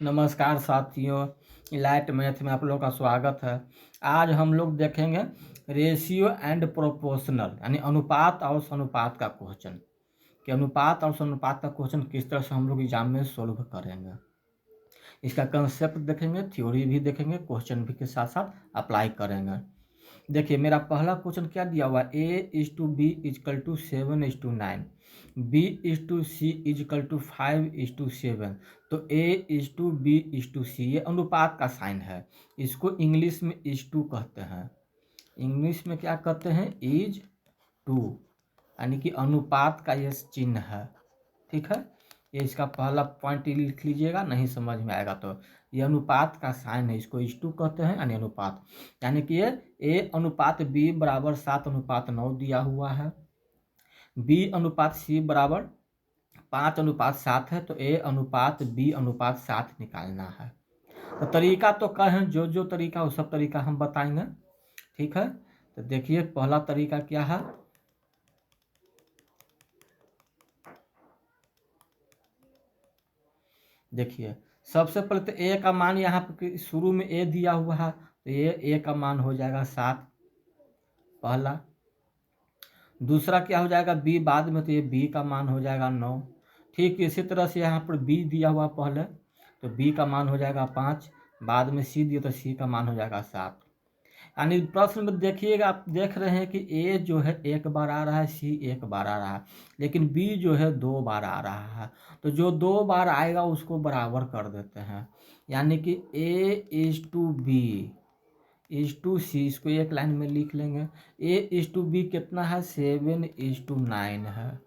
नमस्कार साथियों, elite math में आप लोगों का स्वागत है। आज हम लोग देखेंगे रेशियो एंड प्रोपोर्शनल यानी अनुपात और अनुपात का क्वेश्चन कि अनुपात और अनुपात का क्वेश्चन किस तरह से हम लोग एग्जाम में सोल्व करेंगे। इसका कंसेप्ट देखेंगे, थ्योरी भी देखेंगे, क्वेश्चन भी के साथ साथ अप्लाई करेंगे। देखिए मेरा पहला क्वेश्चन क्या दिया हुआ है, A/B=7:9, B/C=5:7। तो A/B/C ये अनुपात का साइन है। इसको इंग्लिश में इज टू कहते हैं। इंग्लिश में क्या कहते हैं, इज टू, यानी कि अनुपात का ये चिन्ह है। ठीक है, ये इसका पहला पॉइंट लिख लीजिएगा, नहीं समझ में आएगा तो ये अनुपात का साइन है, इसको इज टू कहते हैं यानी अनुपात। यानी कि ये A/B = 7:9 दिया हुआ है, B/C = 5:7 है, तो A/B/7 निकालना है। तो तरीका तो कहें, जो जो तरीका वो सब तरीका हम बताएंगे। ठीक है, तो देखिए पहला तरीका क्या है। देखिए सबसे पहले तो ए का मान यहाँ पर शुरू में ए दिया हुआ है, तो ये ए का मान हो जाएगा 7 पहला। दूसरा क्या हो जाएगा, बी बाद में, तो ये बी का मान हो जाएगा 9। ठीक इसी तरह से यहाँ पर बी दिया हुआ पहले, तो बी का मान हो जाएगा 5, बाद में सी दिया तो सी का मान हो जाएगा 7। यानी प्रश्न में देखिएगा, आप देख रहे हैं कि ए जो है एक बार आ रहा है, सी एक बार आ रहा है, लेकिन बी जो है 2 बार आ रहा है। तो जो 2 बार आएगा उसको बराबर कर देते हैं, यानी कि A/B/C, इसको एक लाइन में लिख लेंगे। A/B कितना है, 7:9 है।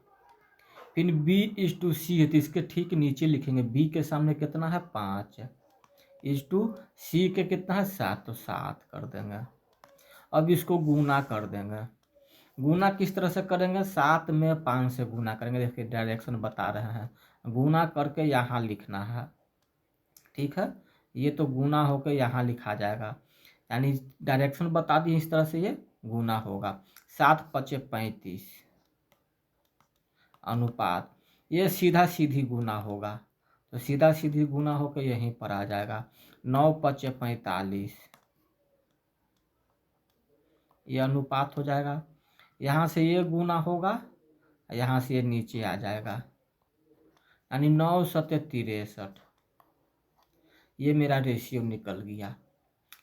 फिर B/C है तो इसके ठीक नीचे लिखेंगे, B के सामने कितना है 5/C के कितना है 7, तो 7 कर देंगे। अब इसको गुना कर देंगे। गुना किस तरह से करेंगे, 7 में 5 से गुना करेंगे। देखिए डायरेक्शन बता रहे हैं, गुना करके यहाँ लिखना है। ठीक है, ये तो गुना होकर यहाँ लिखा जाएगा, यानी डायरेक्शन बता दी इस तरह से ये गुना होगा। 7×5 = 35 अनुपात, ये सीधा सीधी गुना होगा, तो सीधा सीधी गुना होकर यहीं पर आ जाएगा। 9×5 = 45, ये अनुपात हो जाएगा। यहाँ से ये गुना होगा, यहाँ से ये नीचे आ जाएगा, यानी 9×7 = 63। ये मेरा रेशियो निकल गया।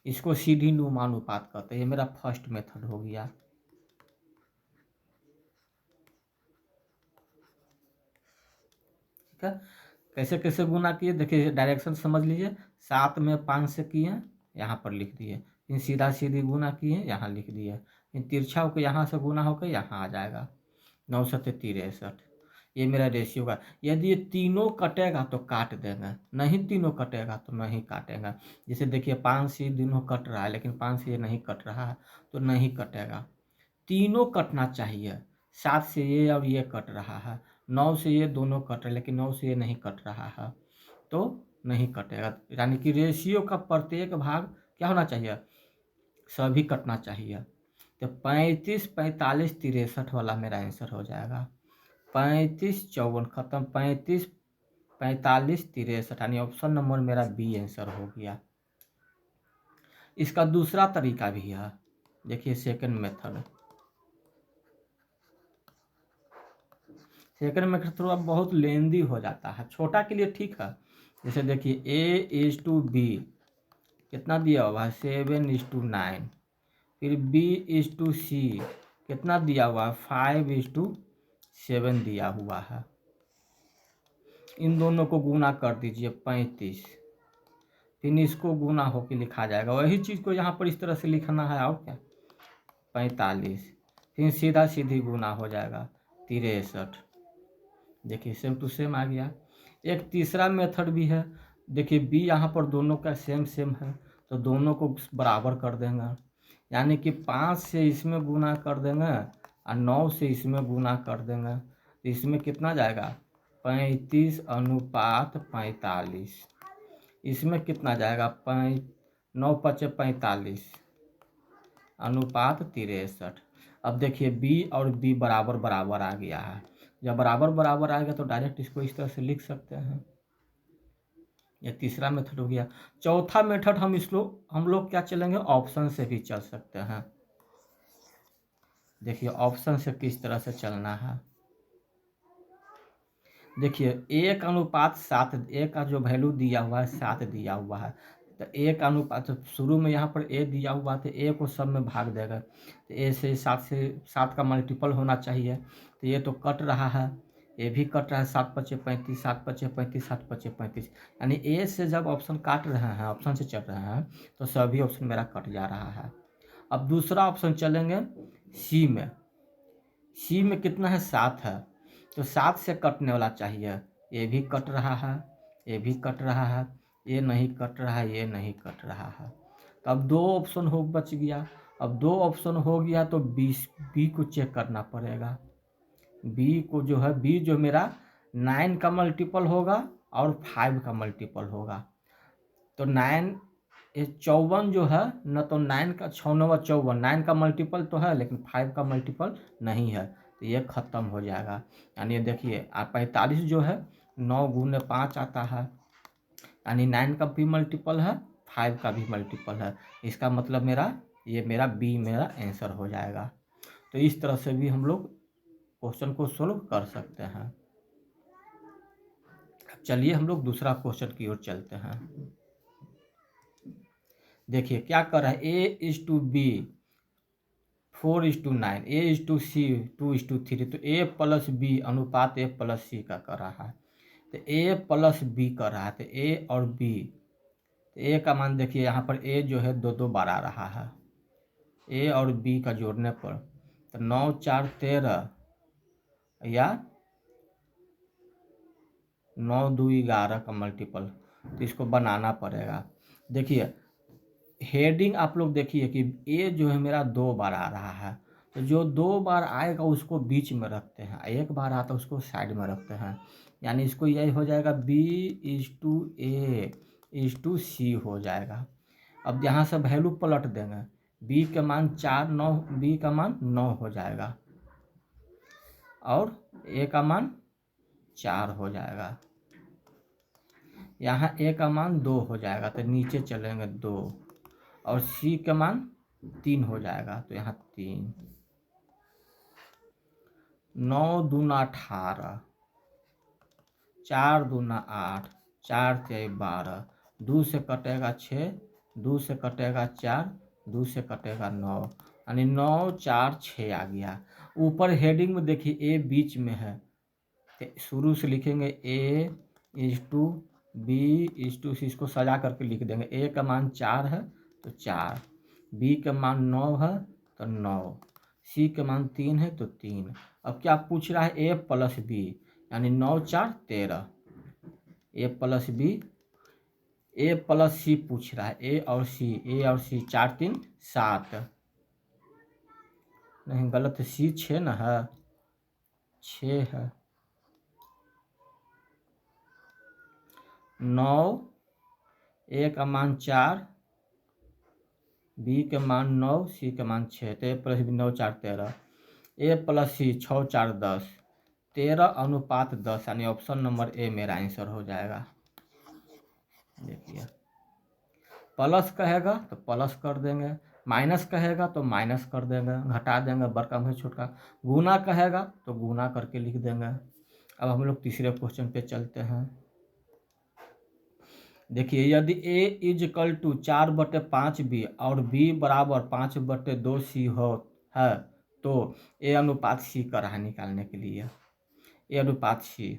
इसको सीधी नुमानुपात कहते हैं। ये मेरा फर्स्ट मेथड हो गया। ठीक है, कैसे कैसे गुना किए देखिए, डायरेक्शन समझ लीजिए। 7 में 5 से किए, यहाँ पर लिख दिए। फिर सीधा सीधी गुना किए, यहाँ लिख दिए। फिर तिरछा होकर यहाँ से गुना होकर यहाँ आ जाएगा 9×7 = 63। ये मेरा रेशियो का। यदि ये तीनों कटेगा तो काट देंगे, नहीं तीनों कटेगा तो नहीं काटेगा। जैसे देखिए 5 से दोनों कट रहा है, लेकिन 5 से ये नहीं कट रहा है तो नहीं कटेगा। तीनों कटना चाहिए, 7 से ये और ये कट रहा है, 9 से ये दोनों कट रहे, लेकिन 9 से ये नहीं कट रहा है तो नहीं कटेगा। यानी कि रेशियो का प्रत्येक भाग क्या होना चाहिए, सभी कटना चाहिए। तो 35, 45, 63 वाला मेरा आंसर हो जाएगा। 35, 54 खत्म, 35, 45, 63, यानी ऑप्शन नंबर मेरा बी आंसर हो गया। इसका दूसरा तरीका भी है, देखिए सेकंड मेथड। सेकंड मेथड थोड़ा बहुत लेंदी हो जाता है, छोटा के लिए ठीक है। जैसे देखिए A/B कितना दिया हुआ है, 7:9। फिर B/C कितना दिया हुआ है, 5:7 दिया हुआ है। इन दोनों को गुना कर दीजिए 35, फिर इसको गुना होकर लिखा जाएगा। वही चीज़ को यहाँ पर इस तरह से लिखना है, और क्या 45, फिर सीधा सीधी गुना हो जाएगा 63। देखिए सेम टू सेम आ गया। एक तीसरा मेथड भी है। देखिए बी यहाँ पर दोनों का सेम सेम है, तो दोनों को बराबर कर देंगे, यानी कि 5 से इसमें गुना कर देंगे और 9 से इसमें गुना कर देंगे, तो इसमें कितना जाएगा 35:45। इसमें कितना जाएगा 9×5 = 45 अनुपात 63। अब देखिए बी और बी बराबर बराबर आ गया है। जब बराबर बराबर आएगा तो डायरेक्ट इसको इस तरह से लिख सकते हैं। ये तीसरा मेथड हो गया। चौथा मेथड हम लोग क्या चलेंगे, ऑप्शन से भी चल सकते हैं। देखिए ऑप्शन से किस तरह से चलना है। देखिए 1:7, ए का जो वैल्यू दिया हुआ है 7 दिया हुआ है, तो ए का अनुपात शुरू में यहाँ पर ए दिया हुआ है, तो ए को सब में भाग देगा, तो ए से 7 का मल्टीपल होना चाहिए, तो ये तो कट रहा है, ये भी कट रहा है, 7×5 = 35, 7×5 = 35, 7×5 = 35, यानी ए से जब ऑप्शन काट रहे हैं, ऑप्शन से चल रहे हैं, तो सभी ऑप्शन मेरा कट जा रहा है। अब दूसरा ऑप्शन चलेंगे सी में। सी में कितना है, 7 है, तो 7 से कटने वाला चाहिए, ये भी कट रहा है, ये भी कट रहा है, ये नहीं कट रहा है, ये नहीं कट रहा है, तो अब 2 ऑप्शन बच गया। अब 2 ऑप्शन हो गया तो बी को चेक करना पड़ेगा। बी को जो है, बी जो मेरा 9 का मल्टीपल होगा और 5 का मल्टीपल होगा, तो 9 54 जो है न, तो 9 का 6 9 54, 9 का मल्टीपल तो है लेकिन 5 का मल्टीपल नहीं है, तो ये ख़त्म हो जाएगा। यानी ये देखिए 45 जो है 9×5 आता है, यानी 9 का भी मल्टीपल है, 5 का भी मल्टीपल है, इसका मतलब मेरा बी मेरा आंसर हो जाएगा। तो इस तरह से भी हम लोग क्वेश्चन को सोल्व कर सकते हैं। चलिए हम लोग दूसरा क्वेश्चन की ओर चलते हैं। देखिए क्या कर रहा है, A:B 4:9, A:C 2:3, तो A+B अनुपात A+C का कर रहा है, तो A+B कर रहा है, तो A और B, तो A का मान देखिए यहाँ पर A जो है 2 बार आ रहा है, A और B का जोड़ने पर तो 9 4 13 या 9 2 11 का मल्टीपल, तो इसको बनाना पड़ेगा। देखिए हेडिंग आप लोग देखिए कि ए जो है मेरा 2 बार आ रहा है, तो जो 2 बार आएगा उसको बीच में रखते हैं, 1 बार आता है उसको साइड में रखते हैं, यानी इसको यही हो जाएगा B:A:C हो जाएगा। अब यहाँ से वैल्यू पलट देंगे, B का मान 4 9, B का मान 9 हो जाएगा और A का मान 4 हो जाएगा, यहाँ A का मान 2 हो जाएगा, तो नीचे चलेंगे 2, और C का मान 3 हो जाएगा, तो यहाँ 3, 9 दूना 18, 4 दूना 8, 4 × 12, 2 से कटेगा 6, 2 से कटेगा 4, 2 से कटेगा 9, यानी 9 4 6 आ गया। ऊपर हेडिंग में देखिए ए बीच में है, तो शुरू से लिखेंगे A:B:C, इसको सजा करके लिख देंगे। ए का मान 4 है तो 4, बी का मान 9 है तो 9, सी का मान 3 है तो 3। अब क्या पूछ रहा है, A+B, यानी 9 4 13, A+B, A+C पूछ रहा है, ए और सी 4 3 7, नहीं गलत है, सी 6 ना है, 6 है, 9, ए का मान 4, बी के मान 9, सी के मान 6, तो A+B 9 4 13, A+C 6 4 10, 13:10, यानी ऑप्शन नंबर ए मेरा आंसर हो जाएगा। देखिए प्लस कहेगा तो प्लस कर देंगे, माइनस कहेगा तो माइनस कर देंगे, घटा देंगे बड़का में छोटका, गुना कहेगा तो गुना करके लिख देंगे। अब हम लोग तीसरे क्वेश्चन पे चलते हैं। देखिए यदि A = 4/5B और B = 5/2C हो है, तो A:C कर रहा है निकालने के लिए, A:C।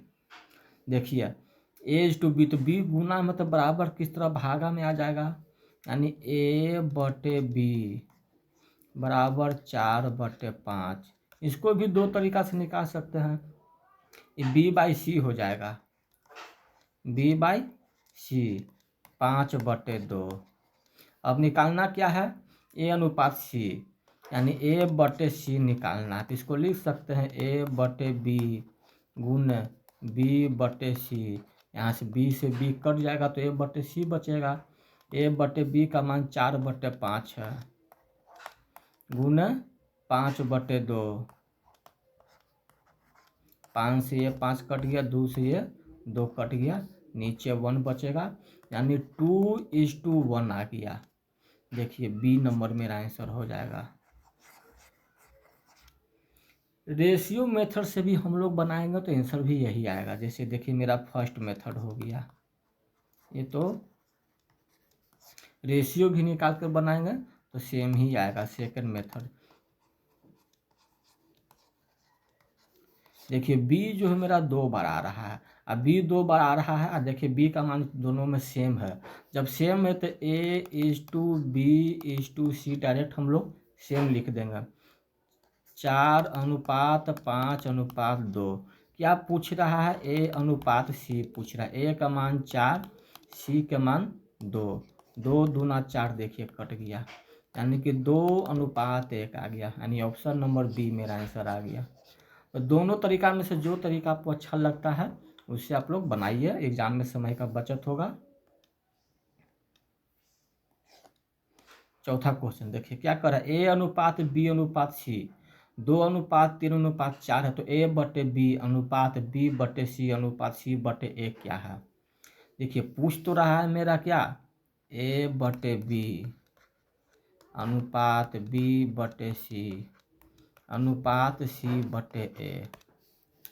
देखिए A:B, तो B गुना मतलब बराबर किस तरह भागा में आ जाएगा, यानी A/B = 4/5, इसको भी 2 तरीका से निकाल सकते हैं, ये B/C हो जाएगा, B/C 5/2। अब निकालना क्या है, A:C, यानी A/C निकालना है, तो इसको लिख सकते हैं A/B गुण B/C, यहाँ से B से B कट जाएगा तो A/C बचेगा, A/B का मान 4/5 है, गुण 5/2, 5 से ये 5 कट गया, 2 से ये 2 कट गया, नीचे 1 बचेगा, यानी 2:1 आ गया। देखिए बी नंबर मेरा आंसर हो जाएगा। रेशियो मेथड से भी हम लोग बनाएंगे तो आंसर भी यही आएगा। जैसे देखिए मेरा फर्स्ट मेथड हो गया, ये तो रेशियो भी निकाल कर बनाएंगे तो सेम ही आएगा। सेकंड मेथड देखिए बी जो है मेरा 2 बार आ रहा है, अब बी 2 बार आ रहा है, और देखिए बी का मान दोनों में सेम है। जब सेम है तो A:B:C डायरेक्ट हम लोग सेम लिख देंगे। 4:5:2 क्या पूछ रहा है? A:C पूछ रहा है। A का मान 4, C का मान 2, 2 दूना 4 देखिए कट गया, यानी कि 2:1 आ गया, यानी ऑप्शन नंबर बी मेरा आंसर आ गया। तो दोनों तरीका में से जो तरीका आपको अच्छा लगता है उससे आप लोग बनाइए, एग्जाम में समय का बचत होगा। चौथा क्वेश्चन देखिए क्या कर रहा है, A:B:C 2:3:4 है, तो A/B/B/C/C/A क्या है? देखिए पूछ तो रहा है मेरा क्या, A/B/B/C/C/A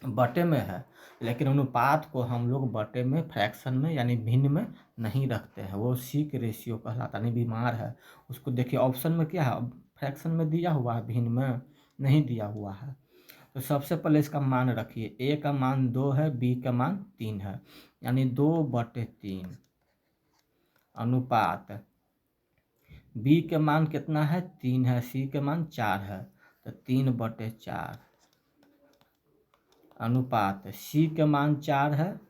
बटे में है, लेकिन अनुपात को हम लोग बटे में, फ्रैक्शन में यानी भिन्न में नहीं रखते हैं। वो सीक रेशियो कहलाता, नहीं बीमार है उसको। देखिए ऑप्शन में क्या है, फ्रैक्शन में दिया हुआ है, भिन्न में नहीं दिया हुआ है। तो सबसे पहले इसका मान रखिए, ए का मान 2 है, बी का मान 3 है, यानी 2/3 अनुपात बी के मान कितना है, 3 है, सी के मान 4 है, तो 3/4 अनुपात सी के मान 4 है,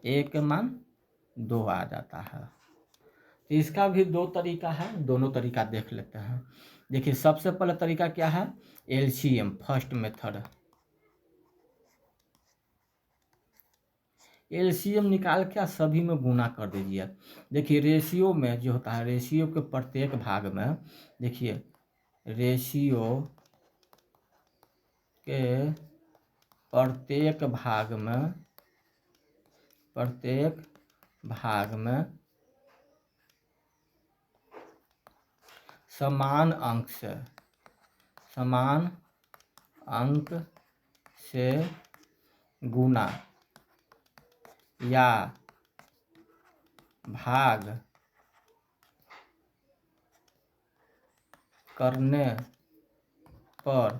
ए के मान 2 आ जाता है। तो इसका भी दो तरीका है, दोनों तरीका देख लेते हैं। देखिए सबसे पहला तरीका क्या है, एलसीएम फर्स्ट मेथड। एलसीएम निकाल के सभी में गुना कर दीजिए। देखिए रेशियो में जो होता है, रेशियो के प्रत्येक भाग में, देखिए रेशियो के प्रत्येक भाग में समान अंक से गुना या भाग करने पर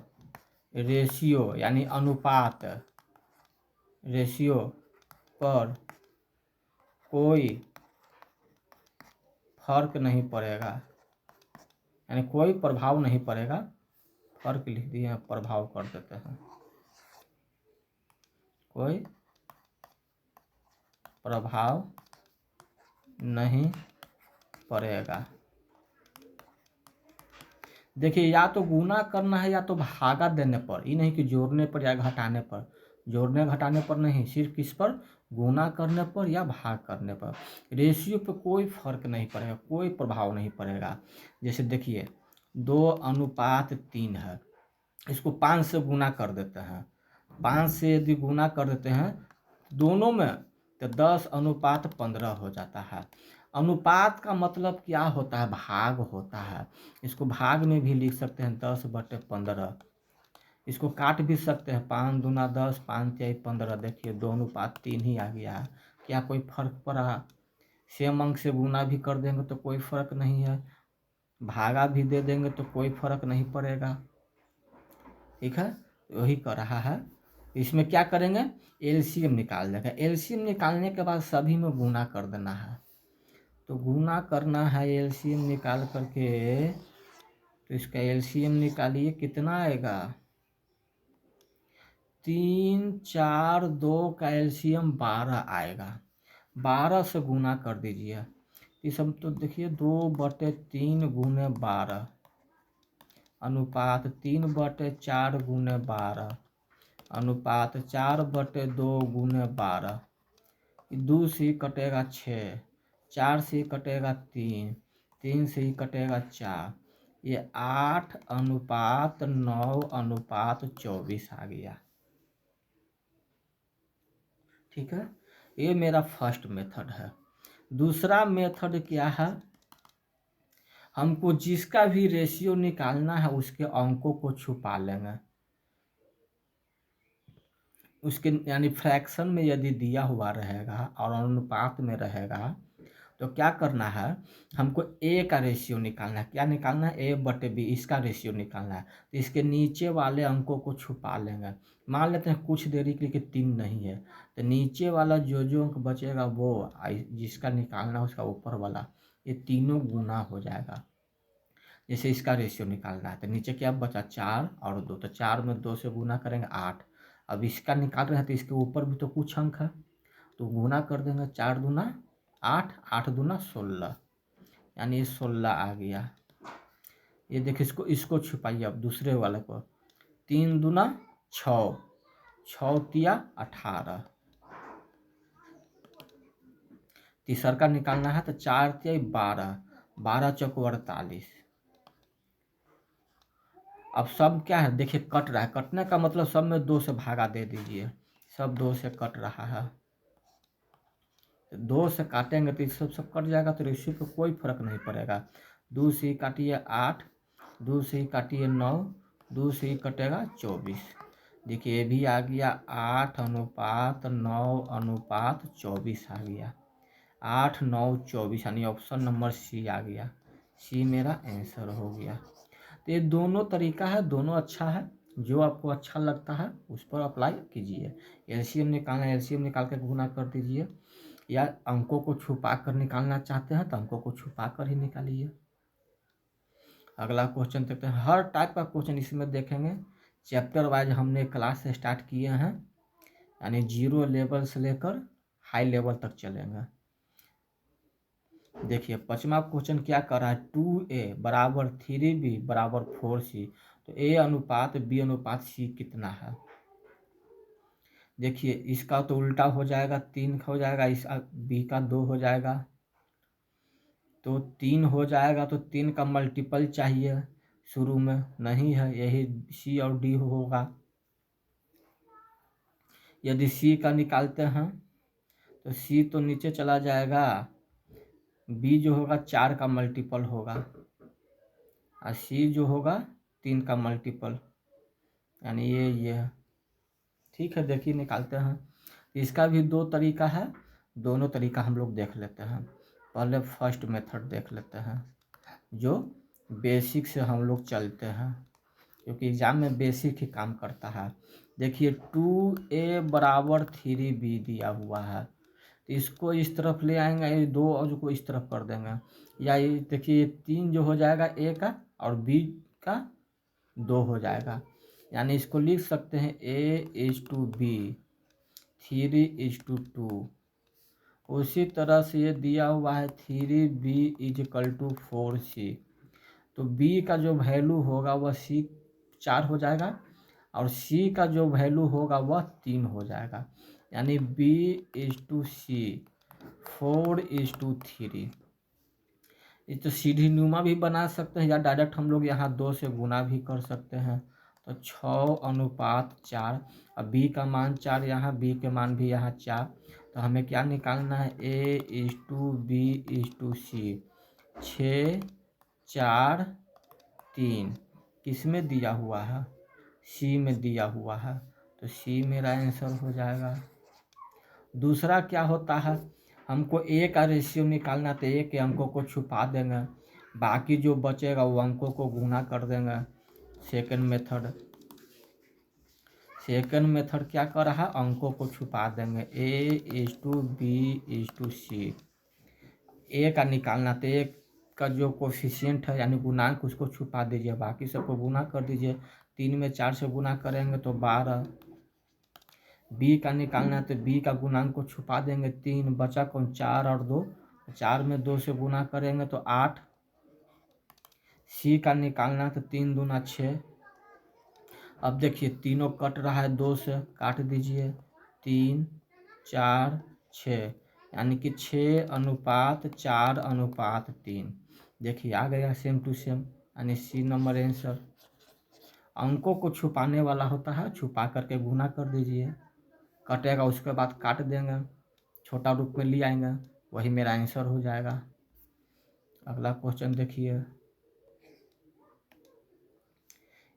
रेशियो यानी अनुपात, रेशियो पर कोई फर्क नहीं पड़ेगा, यानी कोई प्रभाव नहीं पड़ेगा। फर्क लिख दिए हैं, प्रभाव कर देते हैं, कोई प्रभाव नहीं पड़ेगा। देखिए या तो गुना करना है या तो भागा देने पर, ये नहीं कि जोड़ने पर या घटाने पर। जोड़ने घटाने पर नहीं, सिर्फ किस पर, गुना करने पर या भाग करने पर। रेशियो पे कोई फर्क नहीं पड़ेगा, कोई प्रभाव नहीं पड़ेगा। जैसे देखिए 2:3 है, इसको 5 से गुना कर देते हैं। 5 से यदि गुना कर देते हैं दोनों में तो 10:15 हो जाता है। अनुपात का मतलब क्या होता है, भाग होता है। इसको भाग में भी लिख सकते हैं 10/15, इसको काट भी सकते हैं, 5 दूना 10, 5 तिहाई 15। देखिए 2:3 ही आ गया है, क्या कोई फर्क पड़ा? सेम अंक से गुना भी कर देंगे तो कोई फर्क नहीं है, भागा भी दे देंगे तो कोई फर्क नहीं पड़ेगा। ठीक है, वही कर रहा है। इसमें क्या करेंगे, एलसीएम निकाल देंगे। एलसीएम निकालने के बाद सभी में गुना कर देना है। तो गुना करना है एलसीएम निकाल करके, तो इसका एलसीएम निकालिए, कितना आएगा, 3, 4, 2 का एलसीएम 12 आएगा। 12 से गुना कर दीजिए। इस सब तो देखिए 2/3 गुने 12 अनुपात 3/4 गुने 12 अनुपात 4/2 गुने 12। 2 से ही कटेगा 6, 4 से ही कटेगा 3, 3 से ही कटेगा 4, ये 8:9:24 आ गया। ठीक है, ये मेरा फर्स्ट मेथड है। दूसरा मेथड क्या है, हमको जिसका भी रेशियो निकालना है उसके अंकों को छुपा लेंगे। उसके यानी फ्रैक्शन में यदि दिया हुआ रहेगा और अनुपात में रहेगा तो क्या करना है, हमको ए का रेशियो निकालना है। क्या निकालना है, ए बटे बी, इसका रेशियो निकालना है। तो इसके नीचे वाले अंकों को छुपा लेंगे। मान लेते हैं कुछ देरी के लिए कि 3 नहीं है, तो नीचे वाला जो जो अंक बचेगा वो जिसका निकालना है उसका ऊपर वाला, ये तीनों गुना हो जाएगा। जैसे इसका रेशियो निकालना है तो नीचे क्या बचा 4 और 2, तो 4 में 2 से गुना करेंगे 8। अब इसका निकाल रहे हैं तो इसके ऊपर भी तो कुछ अंक है, तो गुना कर देंगे 4 दूना 8, 8 दूना 16, यानी ये 16 आ गया। ये देखिए इसको छुपाइए अब दूसरे वाले को। 3 दूना 6, 6 तिया 18। तीसर का निकालना है तो 4 तिया 12, 12 चौक 48। अब सब क्या है देखिए कट रहा है, कटने का मतलब सब में 2 से भागा दे दीजिए, सब 2 से कट रहा है। 2 से काटेंगे तो सब कट जाएगा, तो रेशियो पे कोई फर्क नहीं पड़ेगा। 2 से काटिए 8, 2 से काटिए 9, 2 से कटेगा 24। देखिए ये भी आ गया 8 अनुपात 9 अनुपात 24 आ गया। 8 9 24 यानी ऑप्शन नंबर सी आ गया। सी मेरा आंसर हो गया। तो ये दोनों तरीका है, दोनों अच्छा है, जो आपको अच्छा लगता है उस पर अप्लाई कीजिए। एलसीएम निकालना है, एलसीएम निकाल कर गुना कर दीजिए, या अंकों को छुपा कर निकालना चाहते हैं तो अंकों को छुपा कर ही निकालिए। अगला क्वेश्चन देखते हैं। हर टाइप का क्वेश्चन इसमें देखेंगे, चैप्टर वाइज हमने क्लास स्टार्ट किए हैं, यानी 0 लेवल से लेकर हाई लेवल तक चलेंगे। देखिए 5वां क्वेश्चन क्या कर रहा है, 2a बराबर 3b बराबर 4c, तो a अनुपात b अनुपात c कितना है। देखिए इसका तो उल्टा हो जाएगा, 3 हो जाएगा, इस b का 2 हो जाएगा, तो 3 हो जाएगा, तो 3 का मल्टीपल चाहिए, शुरू में नहीं है, यही c और d होगा। यदि c का निकालते हैं तो c तो नीचे चला जाएगा, b जो होगा 4 का मल्टीपल होगा, और c जो होगा 3 का मल्टीपल, यानी ये है। ठीक है, देखिए निकालते हैं। इसका भी 2 तरीका है, दोनों तरीका हम लोग देख लेते हैं। पहले फर्स्ट मेथड देख लेते हैं, जो बेसिक से हम लोग चलते हैं, क्योंकि एग्जाम में बेसिक ही काम करता है। देखिए 2a बराबर 3b दिया हुआ है, तो इसको इस तरफ ले आएंगे, ये 2 और को इस तरफ कर देंगे, या ये देखिए 3 जो हो जाएगा a का और b का 2 हो जाएगा, यानी इसको लिख सकते हैं a/b 3/2। उसी तरह से ये दिया हुआ है 3b = 4c, तो b का जो वैल्यू होगा वह c 4 हो जाएगा, और c का जो वैल्यू होगा वह 3 हो जाएगा, यानी b/c 4/3। ये तो सीधी नुमा भी बना सकते हैं, या डायरेक्ट हम लोग यहाँ 2 से गुना भी कर सकते हैं, तो 6/4। अब b का मान 4, यहाँ b के मान भी यहाँ 4, तो हमें क्या निकालना है, a/b/c 6 4 3 किस में दिया हुआ है, c में दिया हुआ है, तो c मेरा आंसर हो जाएगा। दूसरा क्या होता है, हमको a का रेशियो निकालना, तो a के अंकों को छुपा देंगे, बाकी जो बचेगा वो अंकों को गुना कर देंगे। सेकंड मेथड क्या कर रहा है, अंकों को छुपा देंगे, a/b/c। a का निकालना, तो a का जो कोफिशिएंट है यानी गुणांक उसको छुपा दीजिए, बाकी सबको गुना कर दीजिए। 3 में 4 से गुना करेंगे तो 12। b का निकालना है तो b का गुणांक को छुपा देंगे, 3 बचा कौन 4 और 2, 4 में 2 से गुना करेंगे तो 8। c का निकालना है तो 3 दूना 6। अब देखिए तीनों कट रहा है, 2 से काट दीजिए, 3 4 6, यानी कि 6/4/3। देखिए आ गया सेम टू सेम, यानी सी नंबर आंसर। अंकों को छुपाने वाला होता है, छुपा करके गुना कर दीजिए, कटेगा उसके बाद काट देंगे, छोटा रूप में ले आएंगे, वही मेरा आंसर हो जाएगा। अगला क्वेश्चन देखिए,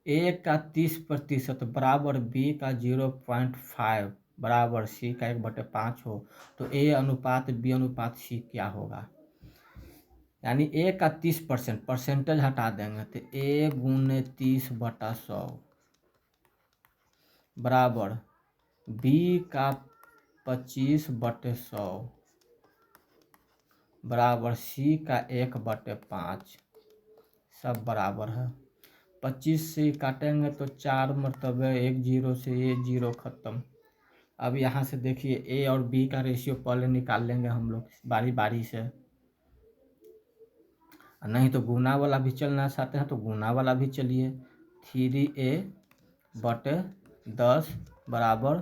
ए का 30% बराबर बी का 0.5 बराबर सी का 1/5 हो तो ए अनुपात बी अनुपात सी क्या होगा। यानी ए का 30% परसेंटेज हटा देंगे तो ए गुने 30/100 बराबर बी का 25/100 बराबर सी का 1/5, सब बराबर है। 25 से काटेंगे तो 4 मरतबे 1 जीरो से ये जीरो खत्म। अब यहाँ से देखिए ए और बी का रेशियो पहले निकाल लेंगे हम लोग बारी बारी से, नहीं तो गुना वाला भी चलना चाहते हैं तो गुना वाला भी चलिए। 3a/10 बराबर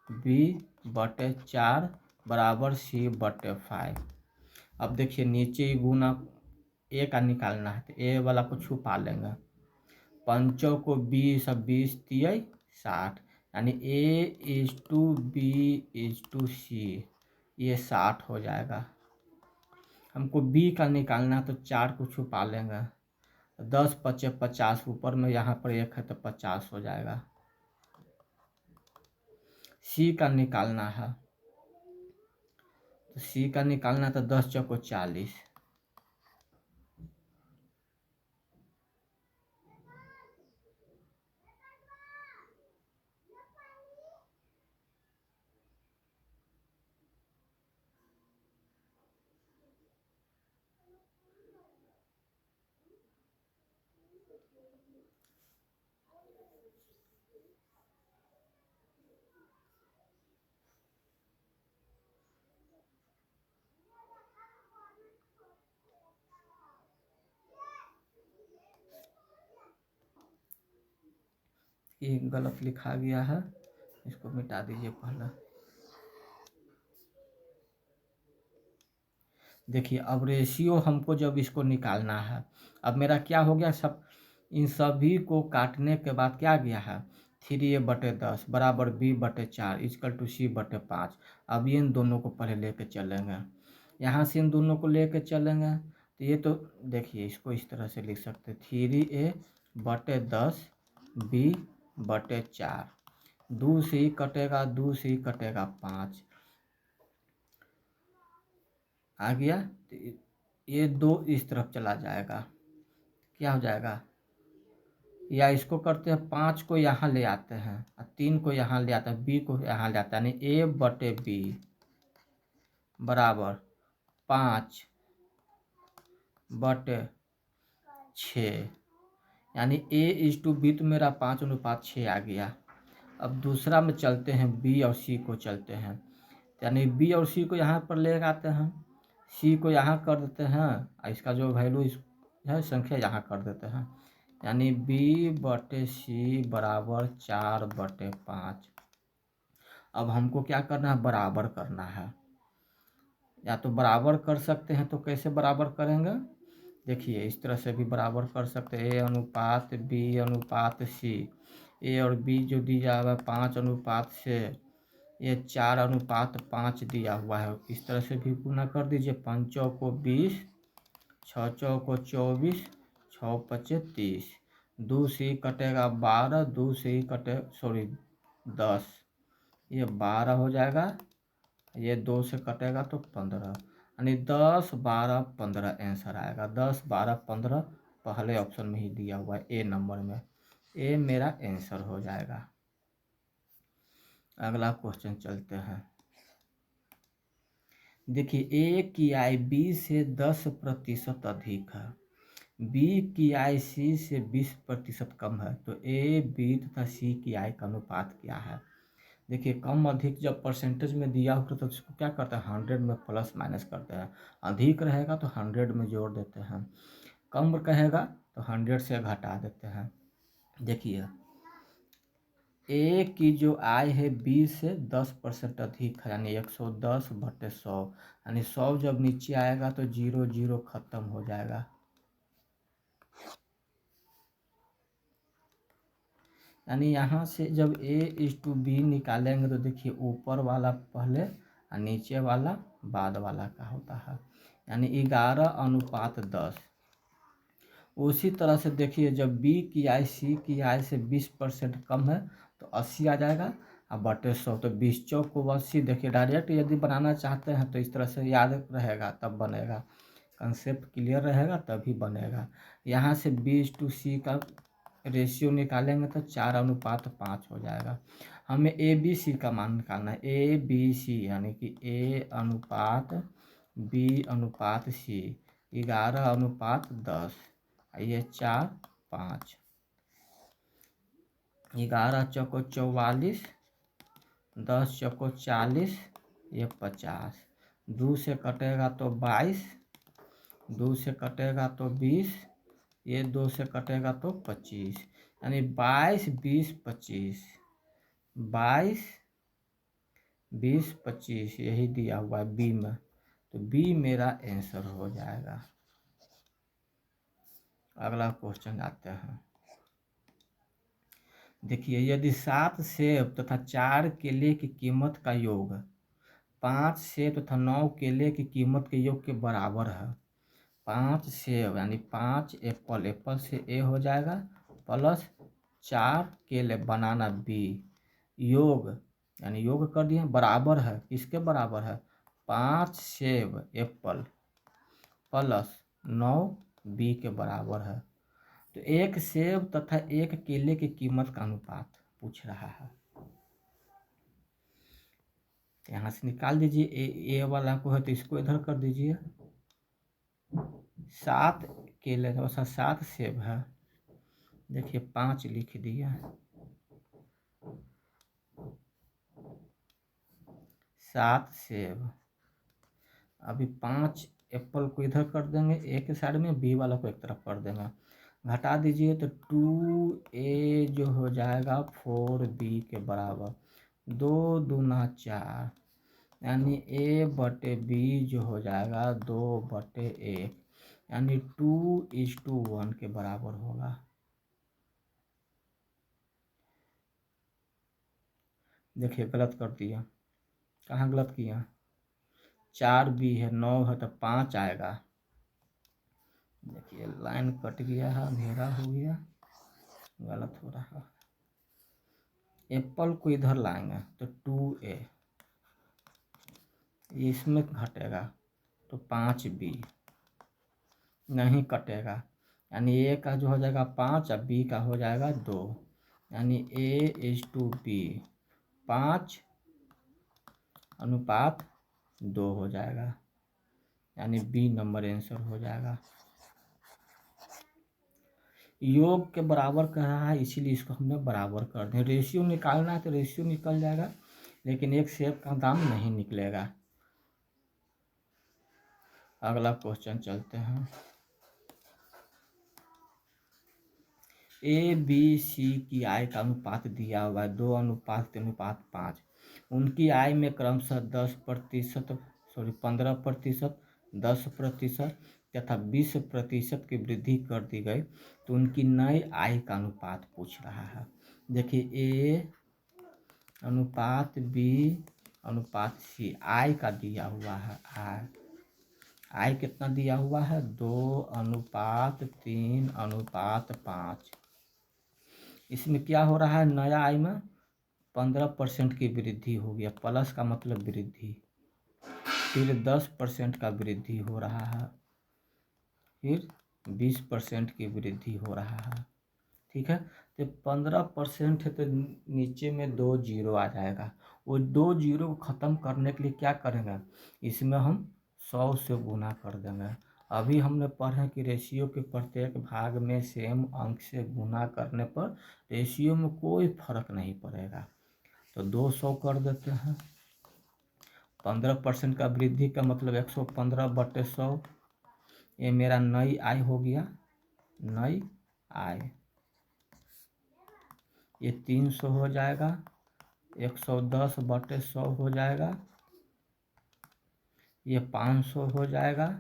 b/4 बराबर c/5। अब देखिए नीचे ही गुना ए का निकालना है तो ए वाला को छुपा लेंगे। 5 को 20 और 20 3 60, यानी a/b/c ये 60 हो जाएगा। हमको बी का निकालना तो 4 को छुपा लेंगे। 10 × 5 = 50, ऊपर में यहाँ पर 1 है तो 50 हो जाएगा। सी का निकालना है तो सी का निकालना तो 10 × 40। ये गलत लिखा गया है, इसको मिटा दीजिए पहले। देखिए अब रेशियो हमको जब इसको निकालना है, अब मेरा क्या हो गया, सब इन सभी को काटने के बाद क्या गया है 3a/10 बराबर b/4 = c/5। अब इन दोनों को पहले लेके चलेंगे, यहाँ से इन दोनों को लेके चलेंगे तो ये तो देखिए इसको इस तरह से लिख सकते 3a/10 b/4, 2 से ही कटेगा 2 से ही कटेगा 5 आ गया। तो ये 2 इस तरफ चला जाएगा, क्या हो जाएगा, या इसको करते हैं 5 को यहाँ ले आते हैं और 3 को यहाँ ले आते हैं, बी को यहाँ ले आते हैं, यानी a/b बराबर 5/6, यानी a/b तो मेरा 5:6 आ गया। अब दूसरा में चलते हैं बी और सी को चलते हैं, यानी बी और सी को यहाँ पर ले आते हैं, सी को यहाँ कर देते हैं और इसका जो वैल्यू इस है संख्या यहाँ कर देते हैं, यानी b/c बराबर 4/5। अब हमको क्या करना है, बराबर करना है। या तो बराबर कर सकते हैं तो कैसे बराबर करेंगे, देखिए इस तरह से भी बराबर कर सकते हैं, a/b/c। ए और बी जो दिया हुआ है 5:6, ये 4:5 दिया हुआ है, इस तरह से भी गुना कर दीजिए। 5 को 20, 6 को 24, 6 × 5 = 30, 2 से ही कटेगा 12, 2 से ही कटे 10, ये 12 हो जाएगा, ये 2 से कटेगा तो 15, यानी 10, 12, 15 आंसर आएगा। 10, 12, 15 पहले ऑप्शन में ही दिया हुआ है ए नंबर में, ए मेरा आंसर हो जाएगा। अगला क्वेश्चन चलते हैं। देखिए ए की आय बी से 10% अधिक है, बी की आय सी से 20% कम है, तो ए बी तथा सी की आय का अनुपात क्या है। देखिए कम अधिक जब परसेंटेज में दिया होता तो उसको क्या करते हैं 100 में प्लस माइनस करते हैं, अधिक रहेगा तो 100 में जोड़ देते हैं, कम कहेगा तो 100 से घटा देते हैं। देखिए ए की जो आय है बी से 10% अधिक है, यानी 110/100, यानी 100 जब नीचे आएगा तो 0 0 खत्म हो जाएगा। यानी यहाँ से जब a/b निकालेंगे तो देखिए ऊपर वाला पहले और नीचे वाला बाद वाला का होता है, यानी 11:10। उसी तरह से देखिए, जब बी की आय सी की आय से 20% कम है तो 80 आ जाएगा, और बटे 100 तो 20 चौक को 80। देखिए डायरेक्ट यदि बनाना चाहते हैं तो इस तरह से याद रहेगा तब बनेगा, कंसेप्ट क्लियर रहेगा तभी बनेगा। यहाँ से B/C का रेशियो निकालेंगे तो 4:5 हो जाएगा। हमें ABC का मान निकालना है, ABC यानी कि A/B/C 11:10, ये 4, 5, 11 चौको 44, 10 चौको 40, ये 50, 2 से कटेगा तो 22, 2 से कटेगा तो 20, ये 2 से कटेगा तो 25, यानी 22, 20, 25, 22, 20, 25 यही दिया हुआ है बी में, तो बी मेरा आंसर हो जाएगा। अगला क्वेश्चन आते हैं। देखिए, यदि 7 सेब तथा 4 केले की कीमत का योग 5 सेब तथा 9 केले की कीमत के योग के बराबर है। 5 सेब यानी 5 एप्पल, एप्पल से ए हो जाएगा, प्लस 4 केले बनाना बी, योग यानी योग कर दिए, बराबर है, किसके बराबर है? 5 सेब एप्पल प्लस 9 बी के बराबर है। तो एक सेब तथा एक केले की कीमत का अनुपात पूछ रहा है। यहाँ से निकाल दीजिए, ए वाला को है तो इसको इधर कर दीजिए। 7 केले तो 7 सेब है, देखिए 5 लिख दिया, 7 सेब। अभी 5 एप्पल को इधर कर देंगे, एक साइड में, बी वाला को एक तरफ कर देंगे, घटा दीजिए तो 2a जो हो जाएगा 4b के बराबर, 2 दूना 4, यानी a/b जो हो जाएगा 2/1, यानी 2:1 के बराबर होगा। देखिए गलत कर दिया, कहाँ गलत किया? 4b है, 9 है तो 5 आएगा। देखिए लाइन कट गया है, अंधेरा हो गया, गलत हो रहा है। एप्पल को इधर लाएंगे तो 2a, इसमें घटेगा तो 5b, नहीं कटेगा, यानी ए का जो हो जाएगा 5 और बी का हो जाएगा 2, यानी A/B 5:2 हो जाएगा, यानी बी नंबर आंसर हो जाएगा। योग के बराबर कह रहा है, इसीलिए इसको हमने बराबर कर दें। रेशियो निकालना है तो रेशियो निकल जाएगा, लेकिन एक सेब का दाम नहीं निकलेगा। अगला क्वेश्चन चलते हैं। ABC की आय का अनुपात दिया हुआ है 2:3:5। उनकी आय में क्रमशः 15%, 10% तथा 20% की वृद्धि कर दी गई, तो उनकी नई आय का अनुपात पूछ रहा है। देखिए A/B/C आय का दिया हुआ है, आय कितना दिया हुआ है? 2:3:5। इसमें क्या हो रहा है? नया आय में 15% की वृद्धि हो गया, प्लस का मतलब वृद्धि, फिर 10% का वृद्धि हो रहा है, फिर 20% की वृद्धि हो रहा है। ठीक है, तो 15% है तो नीचे में 2 जीरो आ जाएगा। वो 2 जीरो को ख़त्म करने के लिए क्या करेंगे? इसमें हम 100 से गुना कर देंगे। अभी हमने पढ़ा कि रेशियो के प्रत्येक भाग में सेम अंक से गुना करने पर रेशियो में कोई फर्क नहीं पड़ेगा, तो 200 कर देते हैं। 15% का वृद्धि का मतलब 115/100, ये मेरा नई आय हो गया, नई आय। ये 300 हो जाएगा, 110/100 हो जाएगा, ये 500 हो जाएगा,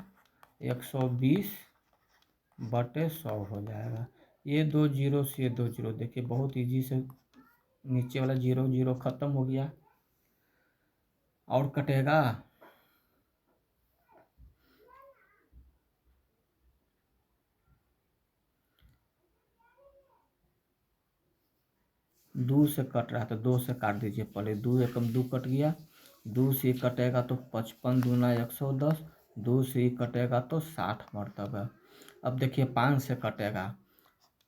120/100 हो जाएगा। ये 2 जीरो से ये 2 जीरो, देखिए बहुत इजी से नीचे वाला 0 0 ख़त्म हो गया। और कटेगा, दो से कट रहा है तो 2 से काट दीजिए पहले, 2 एकम 2 कट गया, 2 से कटेगा तो 55 दूना 110, 2 से कटेगा तो 60 मरतबे। अब देखिए 5 से कटेगा,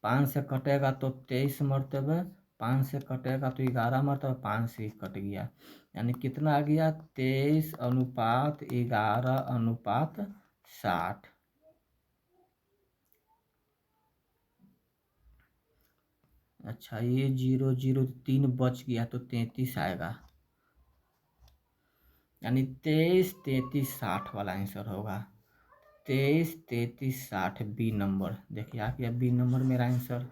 5 से कटेगा तो 23 मरतबे, 5 से कटेगा तो 11 मरतबे, 5 से कट गया, यानी कितना आ गया 23:11:60। अच्छा ये 0 0 3 बच गया तो 33 आएगा, यानी 23 33 60 वाला आंसर होगा। 23 33 60 बी नंबर। देखिए आ गया बी नंबर मेरा आंसर।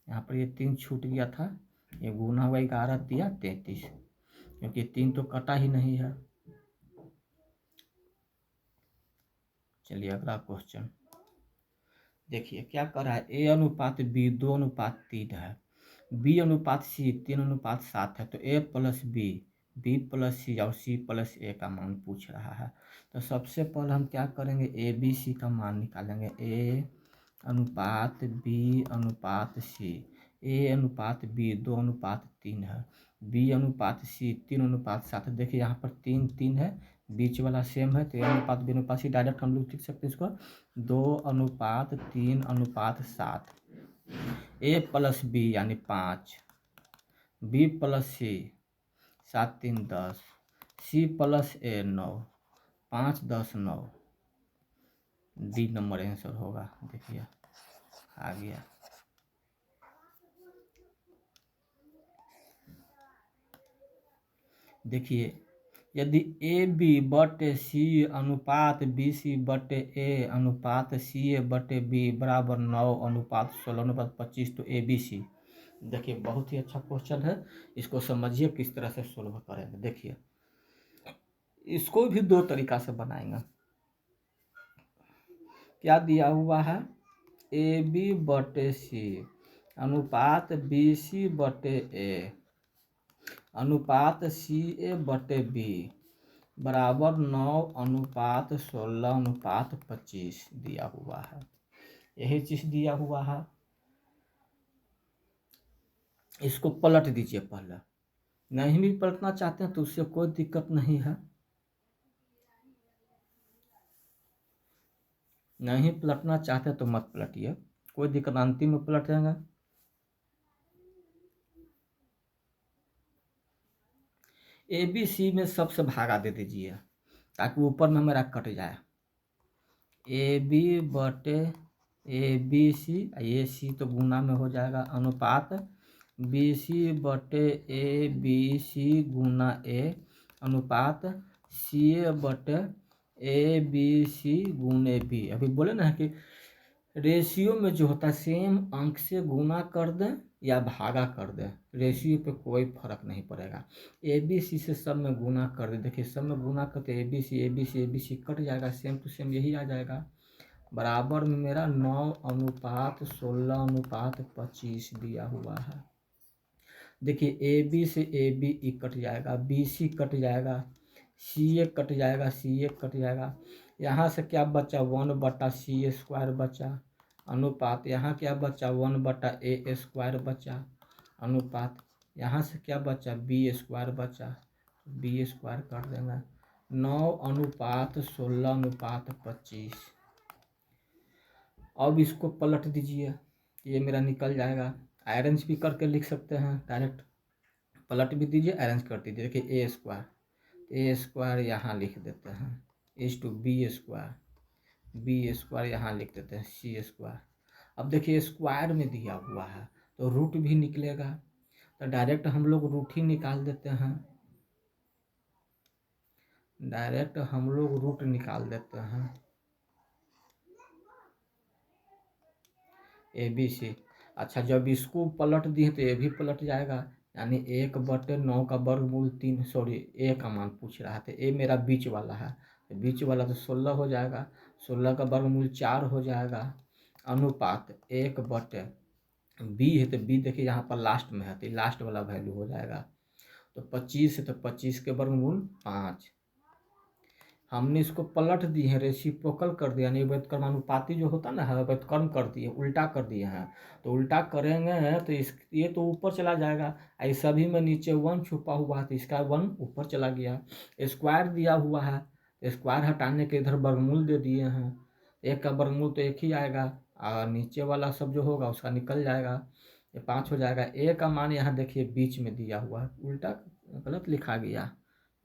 यहाँ पर ये 3 छूट गया था, ये गुना हुआ 11 दिया 33, क्योंकि 3 तो कटा ही नहीं है। चलिए अगला क्वेश्चन देखिए क्या कर रहा है, ए अनुपात बी 2:3 है, बी अनुपात सी 3:7 है, तो ए प्लस बी, बी प्लस सी और सी प्लस ए का मान पूछ रहा है। तो सबसे पहले हम क्या करेंगे, ए बी सी का मान निकालेंगे। ए अनुपात बी अनुपात सी, ए अनुपात बी 2:3 है, बी अनुपात सी 3:7। देखिए यहाँ पर 3 3 है, बीच वाला सेम है, तो ए अनुपात बी अनुपात सी डायरेक्ट हम लोग लिख सकते हैं इसको 2:3:7। ए प्लस बी यानी 5, बी प्लस सी 7 3 10, सी प्लस ए 9, 5 10 9, डी नंबर आंसर होगा। देखिए आ गया। देखिए यदि ए बी बटे सी अनुपात बी सी बटे ए अनुपात सी ए बटे बी बराबर 9:16:25 तो ए बी सी। देखिए बहुत ही अच्छा क्वेश्चन है, इसको समझिए किस तरह से सोल्व करेंगे। देखिए इसको भी 2 तरीका से बनाएंगे। क्या दिया हुआ है, ए बी बटे सी अनुपात बी सी बटे ए अनुपात सी ए बटे बी बराबर 9:16:25 दिया हुआ है, यही चीज दिया हुआ है। इसको पलट दीजिए पहले, नहीं भी पलटना चाहते हैं तो उससे कोई दिक्कत नहीं है, नहीं पलटना चाहते तो मत पलटिए, कोई दिक्कत, अंतिम में पलट देंगे। ए बी सी में सबसे भागा दे दीजिए ताकि ऊपर में मेरा कट जाए। ए बी बटे ए बी सी, ए सी तो गुना में हो जाएगा, अनुपात बी सी बटे ए बी सी गुना ए अनुपात सी ए बटे ए बी सी गुने बी। अभी बोले ना कि रेशियो में जो होता है सेम अंक से गुना कर दें या भागा कर दें, रेशियो पे कोई फर्क नहीं पड़ेगा। ए बी सी से सब में गुना कर दें, देखिए सब में गुना करते A B C A B C A B C cut जाएगा, सेम टू सेम यही आ जाएगा, बराबर में मेरा 9:16:25 दिया हुआ है। देखिए ए बी से ए बी ई कट जाएगा, बी सी कट जाएगा, सी ए कट जाएगा, सी ए कट जाएगा, यहाँ से क्या बचा 1/c² बचा, अनुपात यहाँ क्या बचा 1/a² बचा, अनुपात यहाँ से क्या बचा b² बचा, b² कर देंगे 9:16:25। अब इसको पलट दीजिए, ये मेरा निकल जाएगा, अरेंज भी करके लिख सकते हैं, डायरेक्ट पलट भी दीजिए अरेंज कर दीजिए। देखिए a² यहाँ लिख देते हैं, b² यहाँ लिख देते हैं c²। अब देखिए स्क्वायर में दिया हुआ है तो रूट भी निकलेगा, तो डायरेक्ट हम लोग रूट ही निकाल देते हैं, डायरेक्ट हम लोग रूट निकाल देते हैं। ए बी सी, अच्छा जब इसको पलट दिए तो ये भी पलट जाएगा, यानी 1/9 का वर्गमूल 3, सॉरी ए का मान पूछ रहा था, ए मेरा बीच वाला है, तो बीच वाला तो 16 हो जाएगा, 16 का वर्गमूल 4 हो जाएगा, अनुपात 1/बी है, तो बी देखिए यहाँ पर लास्ट में है तो लास्ट वाला वैल्यू हो जाएगा, तो 25 है तो 25 के वर्गमूल 5। हमने इसको पलट दिए हैं, रेसिप्रोकल कर दिया, यानी व्युत्क्रमानुपाती जो होता ना है व्युत्क्रम कर दिए, उल्टा कर दिए हैं। तो उल्टा करेंगे तो ये तो ऊपर चला जाएगा, ऐसे सभी में नीचे 1 छुपा हुआ है तो इसका 1 ऊपर चला गया। स्क्वायर दिया हुआ है, स्क्वायर हटाने के इधर वर्गमूल दे दिए हैं, एक का वर्गमूल तो एक ही आएगा और नीचे वाला सब जो होगा उसका निकल जाएगा, ये 5 हो जाएगा। ए का मान यहाँ देखिए बीच में दिया हुआ है, उल्टा गलत लिखा गया,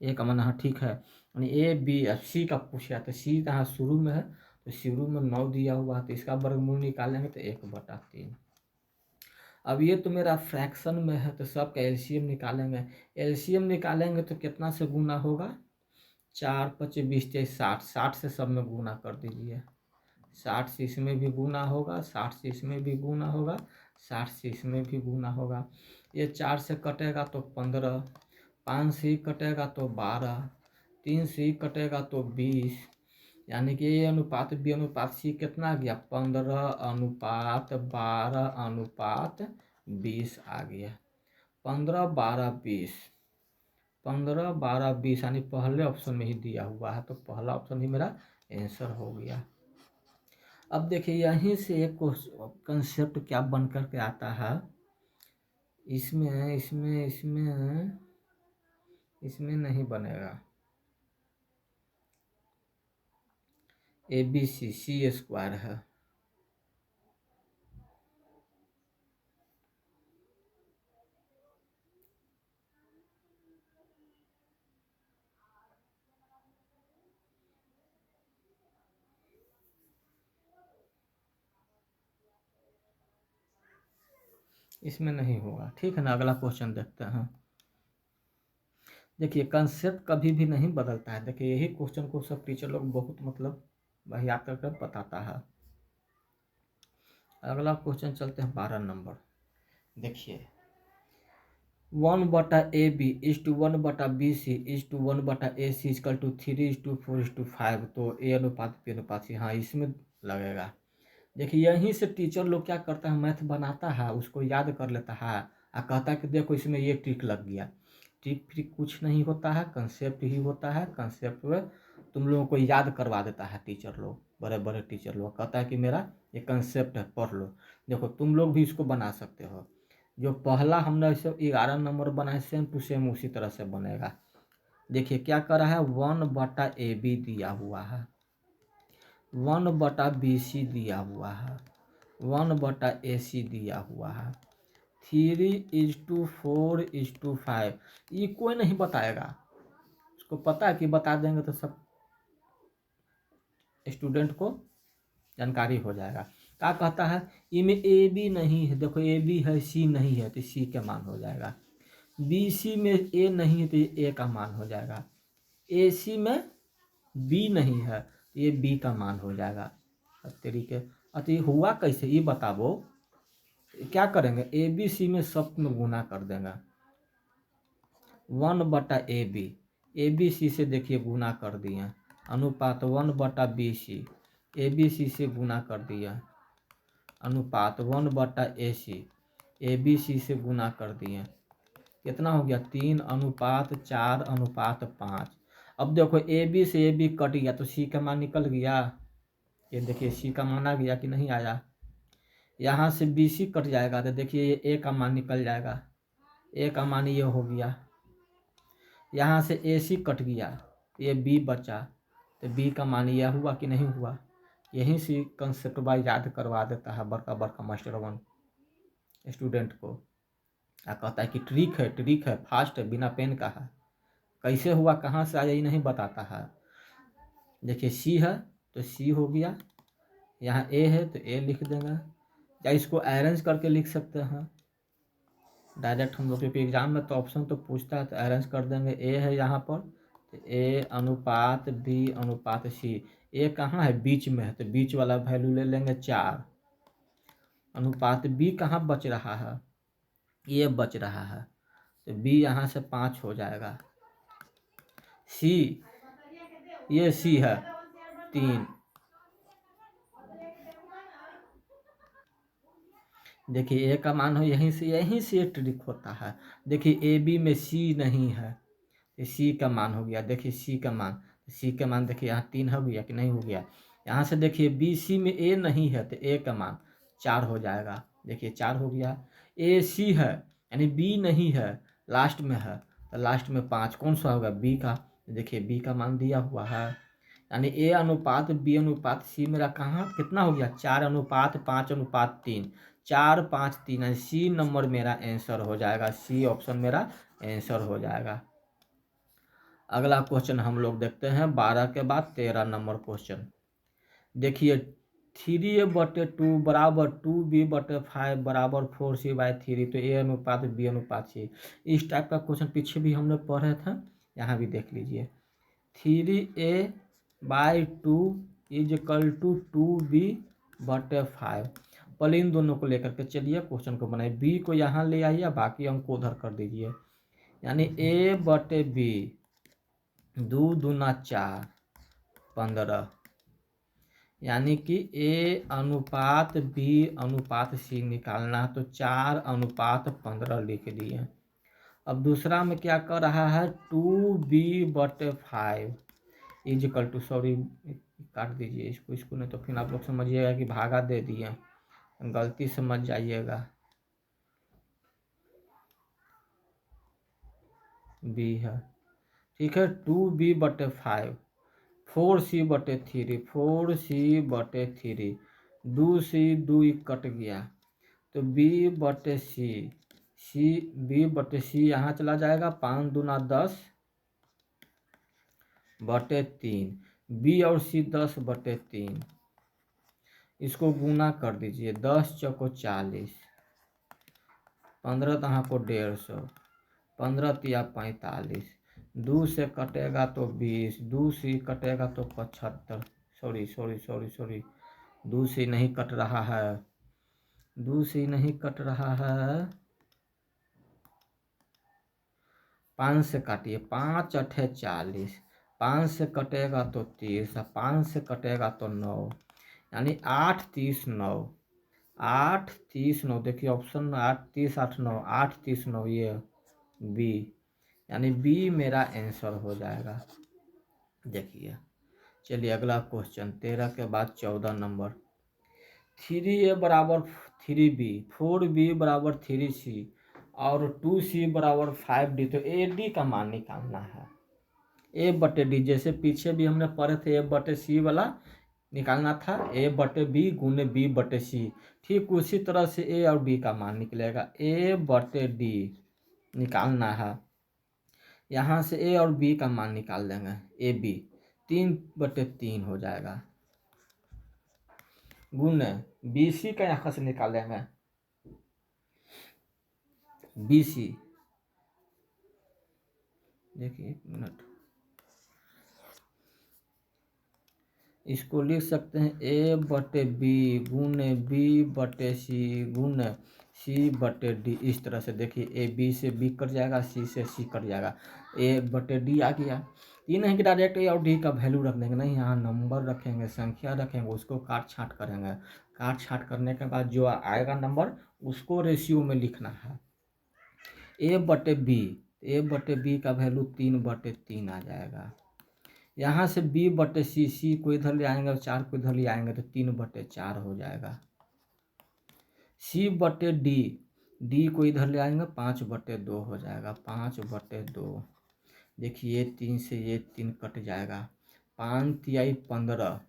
ए का मान हाँ ठीक है, यानी ए बी सी का पूछा तो सी यहाँ शुरू में है तो शुरू में 9 दिया हुआ है तो इसका वर्गमूल निकालेंगे तो 1/3। अब ये तो मेरा फ्रैक्शन में है तो सब का एलसीएम निकालेंगे। एलसीएम निकालेंगे तो कितना से गुना होगा, 4 5 20 23 60, 60 से सब में गुना कर दीजिए, 60 से इसमें भी गुना होगा, 60 से इसमें भी गुना होगा, 60 से इसमें भी गुना होगा। ये 4 से कटेगा तो 15, 5 से ही कटेगा तो 12, 3 से ही कटेगा तो 20, यानी कि ए अनुपात बी अनुपात सी कितना आ गया, 15:12:20 आ गया। 15 12 20, 15 12 20 यानी पहले ऑप्शन में ही दिया हुआ है तो पहला ऑप्शन ही मेरा आंसर हो गया। अब देखिए यहीं से एक कंसेप्ट क्या बन कर के आता है, इसमें इसमें इसमें इसमें नहीं बनेगा, ABC सी स्क्वायर है, इसमें नहीं होगा। ठीक है ना, अगला क्वेश्चन देखते हैं। देखिए कंसेप्ट कभी भी नहीं बदलता है, देखिए यही क्वेश्चन को सब टीचर लोग बहुत मतलब याद करके बताता है। अगला क्वेश्चन चलते हैं 12 नंबर। देखिए 1/AB=1/BC=1/AC=3:4:5, तो A अनुपात B अनुपात C, हाँ इसमें लगेगा। देखिए यहीं से टीचर लोग क्या करता है, मैथ बनाता है उसको याद कर लेता है और कहता है कि देखो इसमें ये ट्रिक लग गया। ट्रिक फ्रिक कुछ नहीं होता है, कंसेप्ट ही होता है। कंसेप्ट में तुम लोगों को याद करवा देता है टीचर लोग, बड़े बड़े टीचर लोग, कहता है कि मेरा ये कंसेप्ट है पढ़ लो। देखो तुम लोग भी इसको बना सकते हो, जो पहला हमने इसे 11 नंबर बनाए सेम टू सेम उसी तरह से बनेगा। देखिए क्या कर रहा है, 1/AB दिया हुआ है, 1/BC दिया हुआ है, 1/AC दिया हुआ है, 3:4:5, ये कोई नहीं बताएगा, उसको पता है कि बता देंगे तो सब स्टूडेंट को जानकारी हो जाएगा। क्या कहता है, इनमें ए बी नहीं है, देखो ए बी है सी नहीं है तो सी का मान हो जाएगा, बी सी में ए नहीं है तो ए का मान हो जाएगा, ए सी में बी नहीं है तो ये बी का मान हो जाएगा। तरीके अति हुआ कैसे ये बताओ, क्या करेंगे ए बी सी में सब में गुना कर देंगे, 1/AB, ए बी सी से देखिए गुना कर दिए, अनुपात 1/BC, ए बी सी से गुना कर दिया, अनुपात 1/AC, ए बी सी से गुना कर दिए, कितना हो गया 3:4:5। अब देखो ए बी से ए बी कट गया तो सी का मान निकल गया, ये देखिए सी का मान आ गया कि नहीं आया, यहाँ से बी सी कट जाएगा तो देखिए ये ए का मान निकल जाएगा, ए का मान ये हो गया, यहाँ से ए सी कट गया ये बी बचा तो बी का मान यह हुआ कि नहीं हुआ। यहीं से कंसेप्ट वाइज याद करवा देता है बड़का बड़का मास्टर वन स्टूडेंट को, कहता है कि ट्रिक है फास्ट है बिना पेन का है, कैसे हुआ कहाँ से आया ये नहीं बताता है। देखिए सी है तो सी हो गया, यहाँ ए है तो ए लिख देंगे, या इसको अरेंज करके लिख सकते हैं डायरेक्ट हम लोग, क्योंकि एग्जाम में तो ऑप्शन तो पूछता है तो अरेंज कर देंगे। ए है यहाँ पर तो ए अनुपात बी अनुपात सी, ए कहाँ है बीच में है तो बीच वाला वैल्यू ले लेंगे 4, अनुपात बी कहाँ बच रहा है, ये बच रहा है तो बी यहाँ से 5 हो जाएगा, सी ये सी है 3, देखिए ए का मान हो यहीं से ये ट्रिक होता है। देखिए ए बी में सी नहीं है, तो सी का मान हो गया। देखिए सी का मान देखिए यहाँ 3 हो गया कि नहीं हो गया। यहाँ से देखिए बी सी में ए नहीं है तो ए का मान 4 हो जाएगा। देखिए 4 हो गया। ए सी है यानी बी नहीं है, लास्ट में है, तो लास्ट में 5 कौन सा होगा, बी का। देखिए बी का मान दिया हुआ है, यानी ए अनुपात बी अनुपात सी मेरा कहाँ कितना हो गया, 4:5:3, 4:5:3 यानी सी नंबर मेरा आंसर हो जाएगा। सी ऑप्शन मेरा आंसर हो जाएगा। अगला क्वेश्चन हम लोग देखते हैं 12 के बाद 13 नंबर क्वेश्चन। देखिए 3a/2 बराबर 2b/5 बराबर 4c/3, तो ए अनुपात बी अनुपात सी। इस टाइप का क्वेश्चन पीछे भी हमने पढ़े थे, यहाँ भी देख लीजिए। 3a/2 = 2b/5। पहले इन दोनों को लेकर के चलिए क्वेश्चन को बनाइए। बी को यहाँ ले आइए, बाकी अंक को उधर कर दीजिए। यानी a/b 2 दूना 4 15, यानी कि ए अनुपात बी अनुपात सी निकालना है, तो 4:15 लिख दिए। अब दूसरा में क्या कर रहा है, 2b/5 = सॉरी काट दीजिए इसको नहीं तो फिर आप लोग समझिएगा कि भागा दे दिए, गलती समझ जाइएगा। बी है, ठीक है। 2b/5 4c/3 4c/3 2c 2 cut गया, तो b/c b/c यहाँ चला जाएगा, 5 दूना 10/3, बी और सी 10/3। इसको गुना कर दीजिए, 10 चौको 40, 15 तहाँ को 150, 15 तिया 45, 2 से कटेगा तो 20, 2 से कटेगा तो 75, सॉरी 2 से नहीं कट रहा है, 2 से नहीं कट रहा है, 5 से काटिए, 5 8 40, 5 से कटेगा तो 30, 5 से कटेगा तो 9, यानी 8 30 9, 8 30 9। देखिए ऑप्शन में 8 30 8 9, 8 30 9 ये बी, यानी बी मेरा आंसर हो जाएगा। देखिए चलिए अगला क्वेश्चन 13 के बाद 14 number. 3a = 3b, 4b = 3c और 2c = 5d, तो ए डी का मान निकालना है। a/d जैसे पीछे भी हमने पढ़े थे a/c वाला निकालना था, a/b गुने b/c। ठीक उसी तरह से a और d का मान निकलेगा। a/d निकालना है, यहाँ से a और b का मान निकाल देंगे। ए बी 3/3 हो जाएगा, गुने बी सी का यहाँ से निकालेंगे, बी सी। देखिए 1 मिनट, इसको लिख सकते हैं a/b गुने b/c गुने c/d। इस तरह से देखिए ए बी से बी कट जाएगा, सी से सी कट जाएगा, a/d आ गया। ये नहीं कि डायरेक्ट ए और डी का वैल्यू रख देंगे, नहीं, यहाँ नंबर रखेंगे, संख्या रखेंगे, उसको काट छाँट करेंगे। काट छाँट करने के बाद जो आएगा नंबर उसको रेशियो में लिखना है। a/b का वैल्यू 3/3 आ जाएगा। यहाँ से b/c, सी को इधर ले आएंगे और 4 को इधर ले आएंगे तो 3/4 हो जाएगा। c/d, d को इधर ले आएंगे 5/2 हो जाएगा, 5/2। देखिए 3 से ये 3 कट जाएगा, 5 तिहाई 15,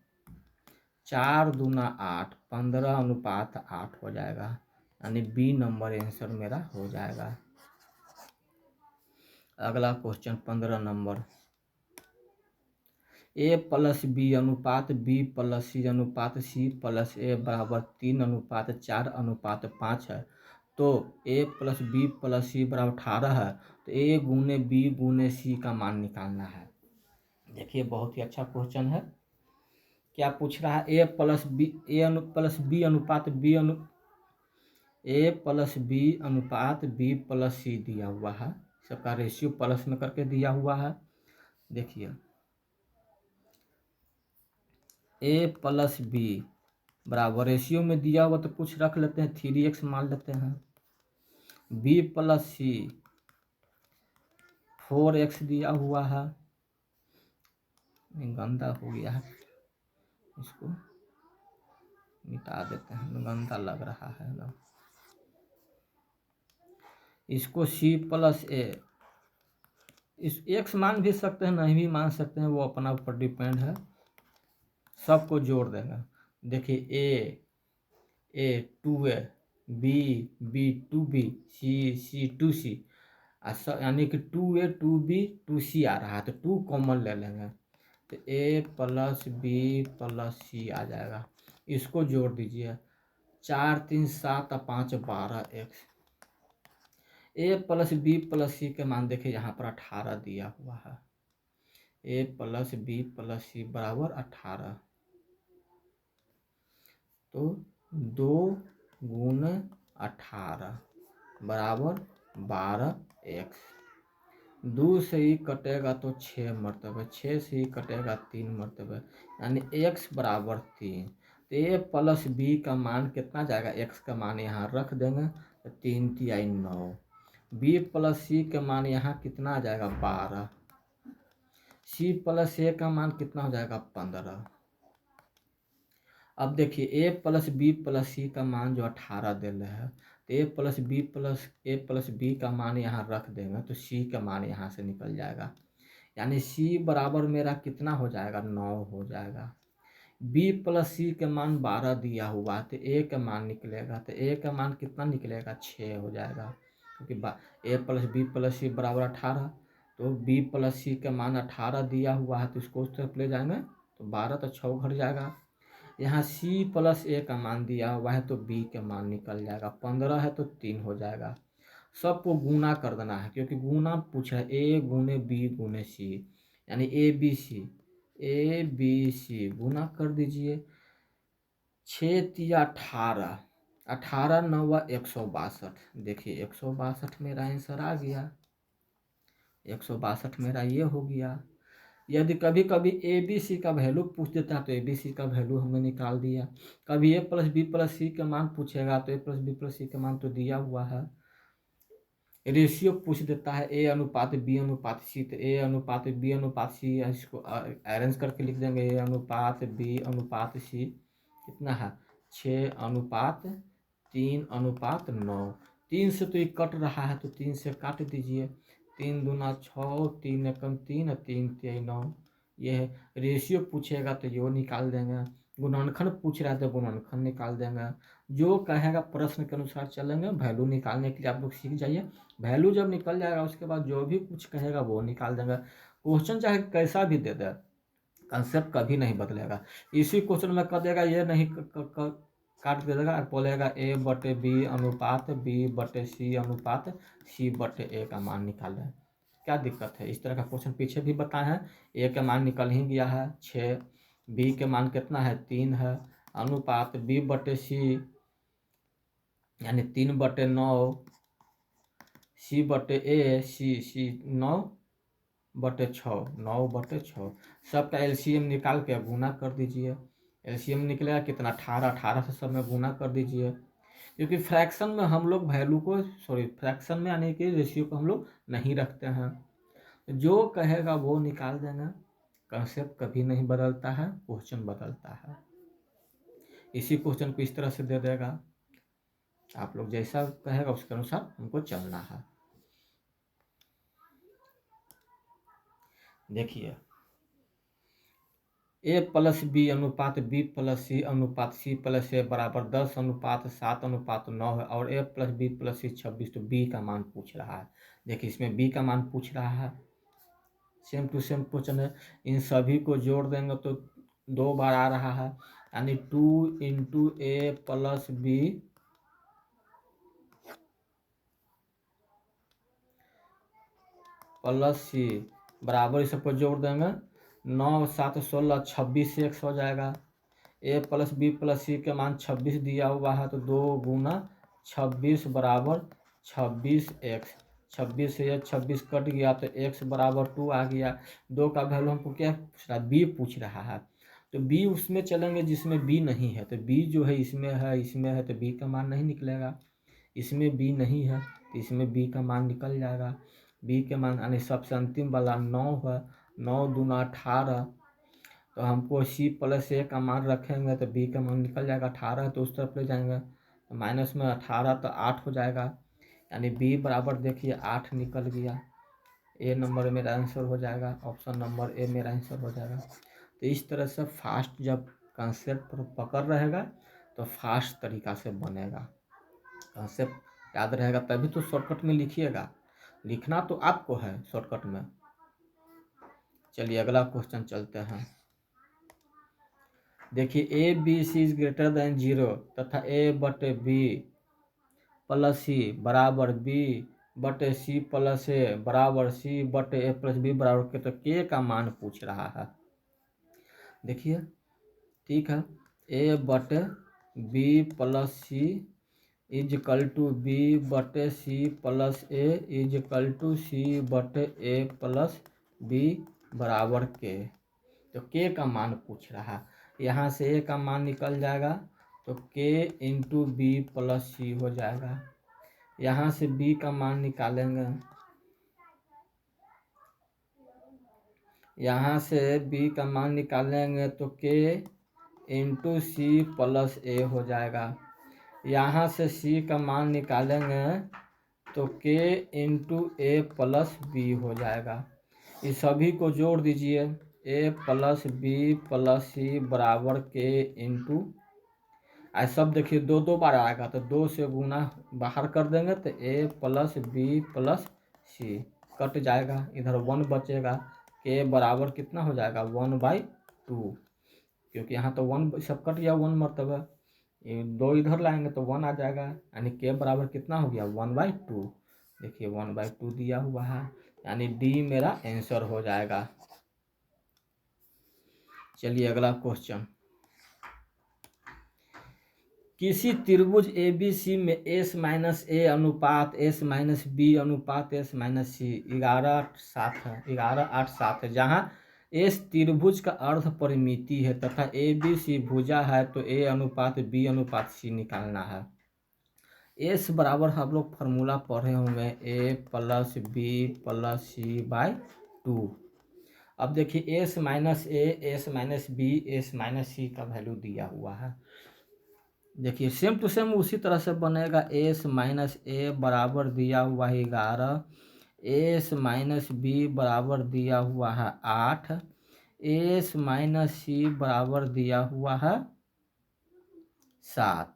4 दूना 8, 15:8 हो जाएगा, यानी बी नंबर आंसर मेरा हो जाएगा। अगला क्वेश्चन 15 नंबर। a+b अनुपात b+c अनुपात c+a = 3:4:5 है, तो a+b+c = 18 है, तो a गुने b गुने c का मान निकालना है। देखिए बहुत ही अच्छा क्वेश्चन है। क्या पूछ रहा है, a+b अनुपात b+c दिया हुआ है, सबका रेशियो प्लस में करके दिया हुआ है। देखिए a+b बराबर रेशियो में दिया हुआ तो कुछ रख लेते हैं, 3x मान लेते हैं। b प्लस सी 4x दिया हुआ है, गंदा हो गया है, इसको मिटा देते हैं, गंदा लग रहा है ना। इसको c प्लस ए, इस x मान भी सकते हैं, नहीं भी मान सकते हैं, वो अपना ऊपर डिपेंड है। सबको जोड़ देंगे। देखिए ए 2a, बी 2b, सी 2c, यानी कि 2a 2b 2c आ रहा है, तो 2 कॉमन ले लेंगे तो a प्लस बी प्लस सी आ जाएगा। इसको जोड़ दीजिए, 4 3 7 5 12x। a plus B plus C के मान देखिए यहाँ पर 18 दिया हुआ है। a प्लस बी प्लस सी बराबर 18, तो 2 गुने 18 बराबर 12x। 2 से ही कटेगा तो 6 मरतबे, 6 से ही कटेगा 3 मरतबे, यानी x बराबर 3। तो a प्लस बी का मान कितना जाएगा, x का मान यहाँ रख देंगे तो 3 तिहाई 9। b प्लस सी का मान यहाँ कितना आ जाएगा 12। c प्लस ए का मान कितना हो जाएगा 15। अब देखिए ए प्लस बी प्लस सी का मान जो 18 दे रहे हैं, तो ए प्लस बी का मान यहाँ रख देंगे तो सी का मान यहाँ से निकल जाएगा, यानी सी बराबर मेरा कितना हो जाएगा 9 हो जाएगा। बी प्लस सी के मान 12 दिया हुआ है, तो ए का मान निकलेगा, तो ए का मान कितना निकलेगा 6 हो जाएगा, क्योंकि ए प्लस बी प्लस सी बराबर 18, तो बी प्लस सी का मान 18 दिया हुआ है, तो इसको उस तरफ ले जाएंगे तो 12 तो 6 घट जाएगा। यहाँ c प्लस ए का मान दिया हुआ है तो b का मान निकल जाएगा, 15 है तो 3 हो जाएगा। सबको गुना कर देना है, क्योंकि गुना पूछा है, a गुने b गुने c, यानी ए बी सी गुना कर दीजिए। 6 तिया 18, 18 9 162। देखिए 162 मेरा आंसर आ गया, 162 मेरा ये हो गया। यदि कभी कभी ए बी सी का वैल्यू पूछ देता है तो ए बी सी का वैल्यू हमने निकाल दिया। कभी ए प्लस बी प्लस सी का मान पूछेगा तो ए प्लस बी प्लस सी का मान तो दिया हुआ है। रेशियो पूछ देता है ए अनुपात बी अनुपात सी, तो ए अनुपात बी अनुपात सी, इसको अरेंज करके लिख देंगे, ए अनुपात बी अनुपात सी कितना है 6 अनुपात 3 अनुपात 9। 3 से तो ये कट रहा है तो 3 से काट दीजिए, 3 दूना 6, 3 एकम 3, 3 तिहाई 9। ये है रेशियो पूछेगा तो यो निकाल देंगे, गुणनखंड पूछ रहा है तो गुणनखंड निकाल देंगे। जो कहेगा प्रश्न के अनुसार चलेंगे। वैल्यू निकालने के लिए आप लोग सीख जाइए, वैल्यू जब निकल जाएगा उसके बाद जो भी कुछ कहेगा वो निकाल देंगे। क्वेश्चन चाहे कैसा भी दे दे, कंसेप्ट कभी नहीं बदलेगा। इसी क्वेश्चन में कर देगा ये नहीं काट दे देगा, बोलेगा ए बटे बी अनुपात बी बटे सी अनुपात सी बटे ए का मान निकाल है, क्या दिक्कत है। इस तरह का क्वेश्चन पीछे भी बताए हैं। ए का मान निकल ही गया है 6, बी के मान कितना है 3 है, अनुपात बी बटे सी यानी 3 बटे 9, सी बटे ए सी 9 बटे 6, 9 बटे 6। सबका एलसीएम निकाल के गुना कर दीजिए। एलसीएम निकलेगा कितना 18, 18 से सब में गुना कर दीजिए, क्योंकि फ्रैक्शन में हम लोग वैल्यू को फ्रैक्शन में यानी कि रेशियो को हम लोग नहीं रखते हैं। जो कहेगा वो निकाल देना, कंसेप्ट कभी नहीं बदलता है, क्वेश्चन बदलता है। इसी क्वेश्चन को इस तरह से दे देगा, आप लोग जैसा कहेगा उसके अनुसार हमको चलना है। देखिए ए प्लस बी अनुपात बी प्लस सी अनुपात सी प्लस ए बराबर 10 अनुपात 7 अनुपात 9 है, और ए प्लस बी प्लस सी 26, तो बी का मान पूछ रहा है। देखिए इसमें बी का मान पूछ रहा है, सेम टू सेम क्वेश्चन है। इन सभी को जोड़ देंगे तो 2 बार आ रहा है, यानी 2 इंटू ए प्लस बी प्लस सी बराबर, इस सबको जोड़ देंगे 9 7 16 26 से 1 हो जाएगा। ए प्लस बी प्लस सी के मान 26 दिया हुआ है, तो 2 गुना 26 बराबर 26x। 26 से 26 कट गया तो x बराबर 2 आ गया। 2 का वैल्यू हमको क्या पूछ रहा है, बी पूछ रहा है, तो बी उसमें चलेंगे जिसमें बी नहीं है, तो बी जो है इसमें है तो बी का मान नहीं निकलेगा। इसमें बी नहीं है तो इसमें बी का मान निकल जाएगा। बी के मान यानी सबसे अंतिम वाला 9 है, 9 दूना 18, तो हमको सी प्लस ए का मान रखेंगे तो बी का मान निकल जाएगा 18, तो उस तरफ ले जाएंगे तो माइनस में 18 तो 8 हो जाएगा, यानी बी बराबर देखिए 8 निकल गया। ए नंबर मेरा आंसर हो जाएगा, ऑप्शन नंबर ए मेरा आंसर हो जाएगा। तो इस तरह से फास्ट जब कंसेप्ट पर पकड़ रहेगा तो फास्ट तरीका से बनेगा। कंसेप्ट याद रहेगा तभी तो शॉर्टकट में लिखिएगा, लिखना तो आपको है शॉर्टकट में। चलिए अगला क्वेश्चन चलते हैं। देखिए A B C is greater than 0 तथा ए बटे बी प्लस सी बराबर बी बटे सी प्लस ए बराबर सी बटे ए प्लस बी बराबर के, तो के का मान पूछ रहा है। देखिए ठीक है, ए बटे B plus C is equal to B बटे C plus A is equal to C बटे ए प्लस बी बराबर के, तो के का मान पूछ रहा है। यहाँ से ए का मान निकल जाएगा तो के इंटू बी प्लस सी हो जाएगा। यहाँ से बी का मान निकालेंगे, यहाँ से बी का मान निकालेंगे तो के इंटू सी प्लस ए हो जाएगा। यहाँ से सी का मान निकालेंगे तो के इंटू ए प्लस बी हो जाएगा। इस सभी को जोड़ दीजिए, ए प्लस बी प्लस सी बराबर के इंटू, आज सब देखिए दो दो बार आएगा तो 2 से गुना बाहर कर देंगे तो ए प्लस बी प्लस सी कट जाएगा, इधर 1 बचेगा, के बराबर कितना हो जाएगा 1/2, क्योंकि यहाँ तो 1 सब कट गया 1 मरतबा, ये 2 इधर लाएंगे तो 1 आ जाएगा, यानी के बराबर कितना हो गया 1/2। देखिए 1/2 दिया हुआ है, यानी डी मेरा आंसर हो जाएगा। चलिए अगला क्वेश्चन। किसी त्रिभुज ए बी सी में एस माइनस ए अनुपात एस माइनस बी अनुपात एस माइनस सी 11/7 है, 11/8/7 है, जहाँ एस त्रिभुज का अर्ध परिमिति है तथा ए बी सी भुजा है, तो ए अनुपात बी अनुपात सी निकालना है। एस बराबर हम लोग फार्मूला पढ़े होंगे A plus B plus C by 2। अब देखिए S minus A S minus B S minus C का वैल्यू दिया हुआ है। देखिए सेम टू सेम उसी तरह से बनेगा, एस माइनस ए बराबर दिया हुआ है 11, एस माइनस बी बराबर दिया हुआ है 8, एस माइनस सी बराबर दिया हुआ है 7।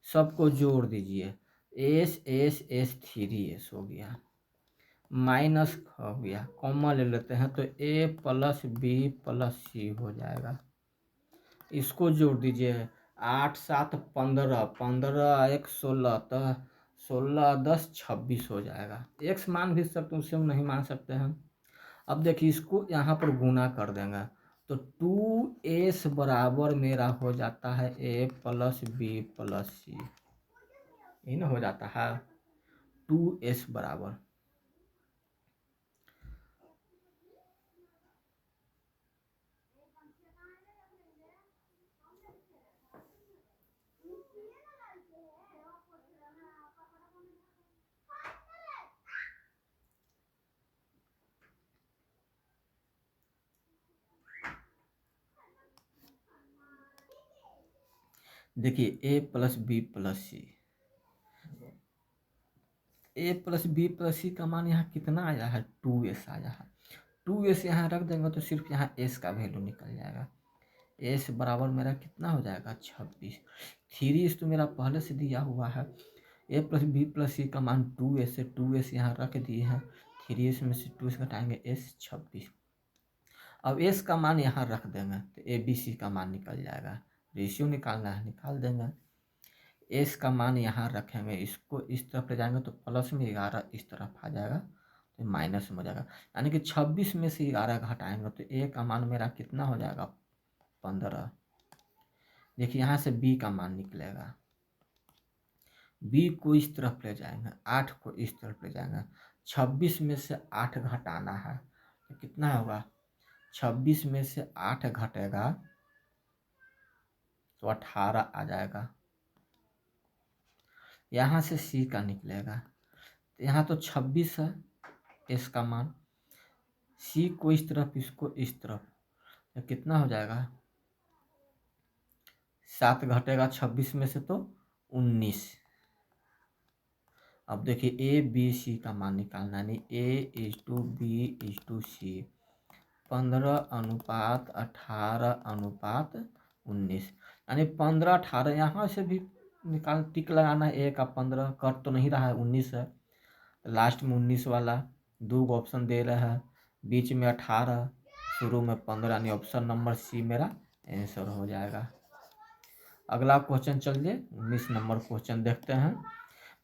सबको जोड़ दीजिए, एस एस एस 3s हो गया, माइनस हो गया, कॉमा ले लेते हैं तो ए प्लस बी प्लस सी हो जाएगा। इसको जोड़ दीजिए, 8 7 15, 15 1 16, तो 16 10 26 हो जाएगा। एक्स मान भी सकते हैं, उसे नहीं मान सकते हैं। अब देखिए इसको यहाँ पर गुना कर देंगे तो 2s बराबर मेरा हो जाता है ए प्लस बी प्लस सी, यही ना हो जाता है 2s बराबर। देखिए ए प्लस बी प्लस सी, ए प्लस बी प्लस सी का मान यहाँ कितना आया है 2s आया है। 2s यहाँ रख देंगे तो सिर्फ यहाँ s का वैल्यू निकल जाएगा। s बराबर मेरा कितना हो जाएगा 26। 3s तो मेरा पहले से दिया हुआ है, a प्लस बी प्लस सी का मान 2s से 2s यहाँ रख दिए हैं, 3s में से 2s घटाएंगे s 26। अब s का मान यहाँ रख देंगे तो ए बी सी का मान निकल जाएगा, रेशियो निकालना है निकाल देंगे। एस का मान यहाँ रखेंगे, इसको इस तरफ ले जाएंगे तो प्लस में 11 इस तरफ आ जाएगा तो माइनस में हो जाएगा, यानी कि 26 में से 11 घटाएंगे तो ए का मान मेरा कितना हो जाएगा 15। देखिए यहाँ से बी का मान निकलेगा, बी को इस तरफ ले जाएंगे, 8 को इस तरफ ले जाएंगे, 26 में से 8 घटाना है तो कितना होगा, 26 में से 8 घटेगा तो 18 आ जाएगा। यहाँ से सी का निकलेगा, यहाँ तो 26 है एस का मान, सी को इस तरफ इसको इस तरफ, तो कितना हो जाएगा, 7 घटेगा 26 में से तो 19। अब देखिए ए बी सी का मान निकालना, यानी A:B:C 15:18:19, यानी 15-18 यहाँ से भी निकाल टिक लगाना है। ए का 15 कट तो नहीं रहा है, 19 है, लास्ट में 19 वाला 2 ऑप्शन दे रहा है, बीच में 18, शुरू में 15, यानी ऑप्शन नंबर सी मेरा आंसर हो जाएगा। अगला क्वेश्चन चलिए 19 नंबर क्वेश्चन देखते हैं।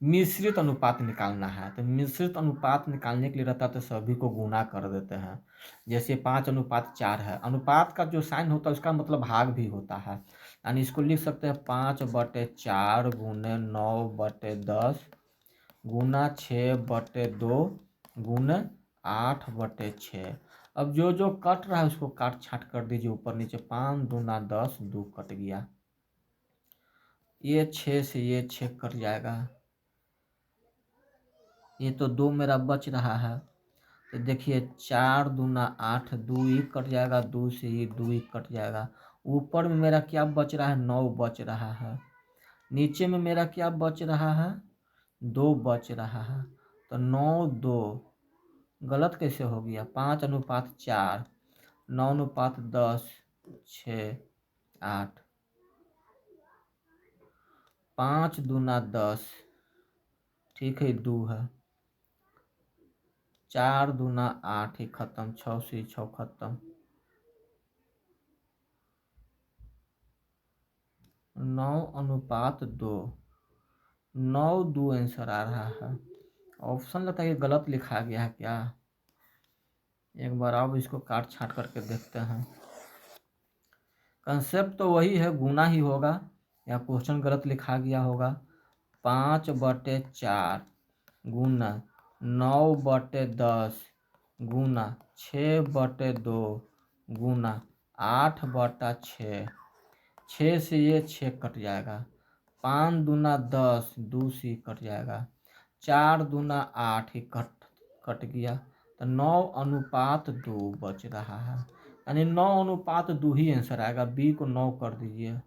मिश्रित अनुपात निकालना है, तो मिश्रित अनुपात निकालने के लिए रहता है तो सभी को गुना कर देते हैं। जैसे 5:4 है, अनुपात का जो साइन होता है उसका मतलब भाग भी होता है, यानी इसको लिख सकते हैं 5/4 गुने 9/10 गुना 6/2 गुने 8/6। अब जो जो कट रहा है उसको काट छाट कर दीजिए ऊपर नीचे, 5 दूना 10, 2 कट गया, ये 6 से ये 6 कट जाएगा, ये तो 2 मेरा बच रहा है, तो देखिए 4 दूना 8, 2 ही कट जाएगा, 2 से ही 2 ही कट जाएगा। ऊपर में मेरा क्या बच रहा है, 9 बच रहा है, नीचे में मेरा क्या बच रहा है, 2 बच रहा है, तो 9 2 गलत कैसे हो गया, 5:4, 9:10, 6 8, 5 दूना 10, ठीक है 2 है, 4 दूना 8 ही खत्म, 6 से 6 खत्म, 9:2, 9:2 आंसर आ रहा है। ऑप्शन लगता है कि गलत लिखा गया है क्या, एक बार अब इसको काट छाट करके देखते हैं। कंसेप्ट तो वही है, गुना ही होगा या क्वेश्चन गलत लिखा गया होगा। 5/4 गुना 9/10 गुना 6/2 गुना 8/6, 6 से ये 6 कट जाएगा, 5 दूना 10, 2 से कट जाएगा, 4 दूना 8 ही कट गया, तो 9:2 बच रहा है, यानी 9:2 ही आंसर आएगा। बी को 9 कर दीजिए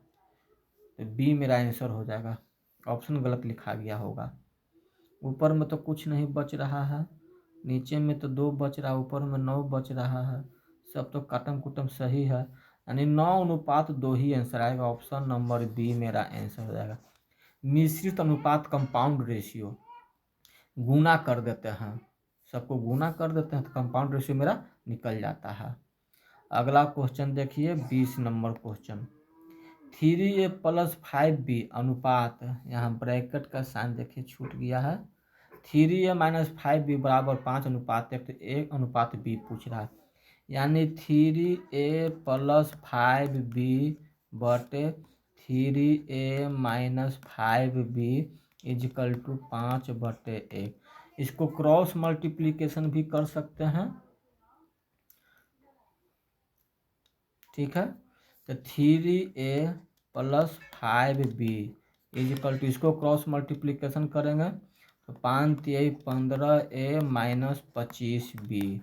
तो बी मेरा आंसर हो जाएगा, ऑप्शन गलत लिखा गया होगा। ऊपर में तो कुछ नहीं बच रहा है, नीचे में तो 2 बच रहा है, ऊपर में 9 बच रहा है, सब तो काटम कुटम सही है, यानी 9:2 ही आंसर आएगा, ऑप्शन नंबर बी मेरा आंसर हो जाएगा। मिश्रित अनुपात कंपाउंड रेशियो, गुना कर देते हैं, सबको गुना कर देते हैं तो कंपाउंड रेशियो मेरा निकल जाता है। अगला क्वेश्चन देखिए 20 नंबर क्वेश्चन, 3a + 5b अनुपात, यहाँ ब्रैकेट का साइन देखिए छूट गया है, 3a - 5b बराबर 5:1, तो 1:b पूछ रहा है, यानी 3a + 5b बटे 3a - 5b = 5/1। इसको क्रॉस मल्टीप्लिकेशन भी कर सकते हैं, ठीक है, तो 3a + 5b = इसको क्रॉस मल्टीप्लिकेशन करेंगे तो 5 × 15a - 25b,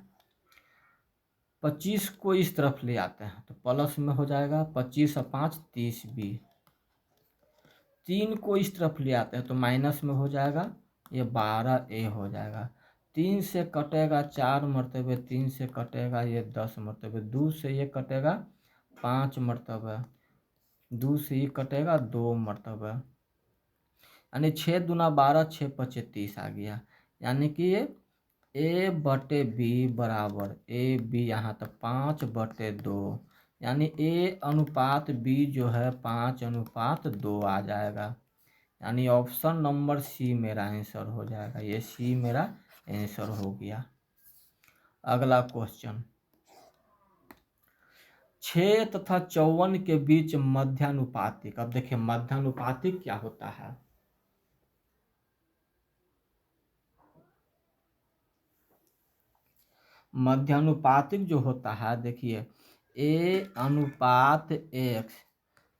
25 को इस तरफ ले आते हैं तो प्लस में हो जाएगा, 25 और 5 30b, 3 को इस तरफ ले आते हैं तो माइनस में हो जाएगा, ये 12a हो जाएगा, 3 से कटेगा 4 मरतबे, 3 से कटेगा ये 10 मरतबे, 2 से ये कटेगा 5 मरतबे, 2 से ये कटेगा 2 मरतबे, यानी 6 दूना 12, 6 × 30 आ गया, यानी कि ये a/b बराबर a/b यहाँ तक 5/2, यानी a/b जो है 5/2 आ जाएगा, यानी ऑप्शन नंबर सी मेरा आंसर हो जाएगा, ये सी मेरा आंसर हो गया। अगला क्वेश्चन, 6 तथा 54 के बीच मध्यानुपातिक, अब देखिए मध्यानुपातिक क्या होता है, मध्यानुपातिक जो होता है देखिए A/X,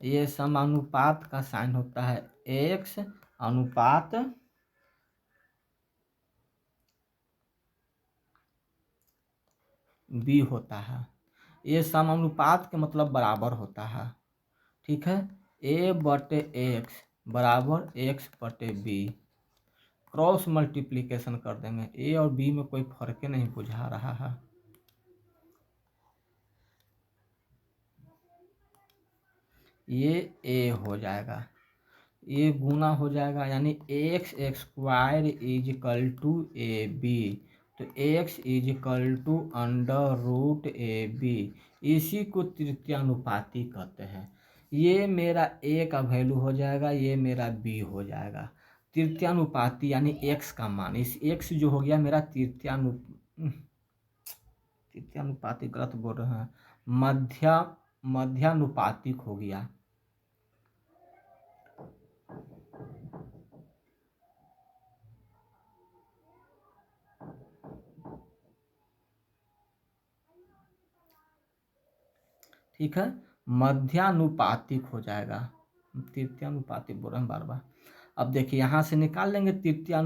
ये समानुपात का साइन होता है x अनुपात b होता है। ये समानुपात के मतलब बराबर होता है, ठीक है। a बटे x बराबर x बटे b। क्रॉस मल्टीप्लिकेशन कर देंगे, a और b में कोई फर्क ही नहीं बुझा रहा है। ये a हो जाएगा, ये गुना हो जाएगा, यानी X square is equal to A B. तो x is equal to under root A B, इसी को तृतीयानुपाती कहते हैं। ये मेरा a का वैल्यू हो जाएगा, ये मेरा b हो जाएगा। तृतीयानुपाती यानी x का मान, इस x जो हो गया मेरा तृतीयानुपाती गलत बोल रहे हैं, मध्यानुपातिक हो गया। ठीक है, मध्यानुपातिक हो जाएगा। तृतीयानुपातिक बोल रहे हैं बार बार। अब देखिए यहाँ से निकाल लेंगे तृतीय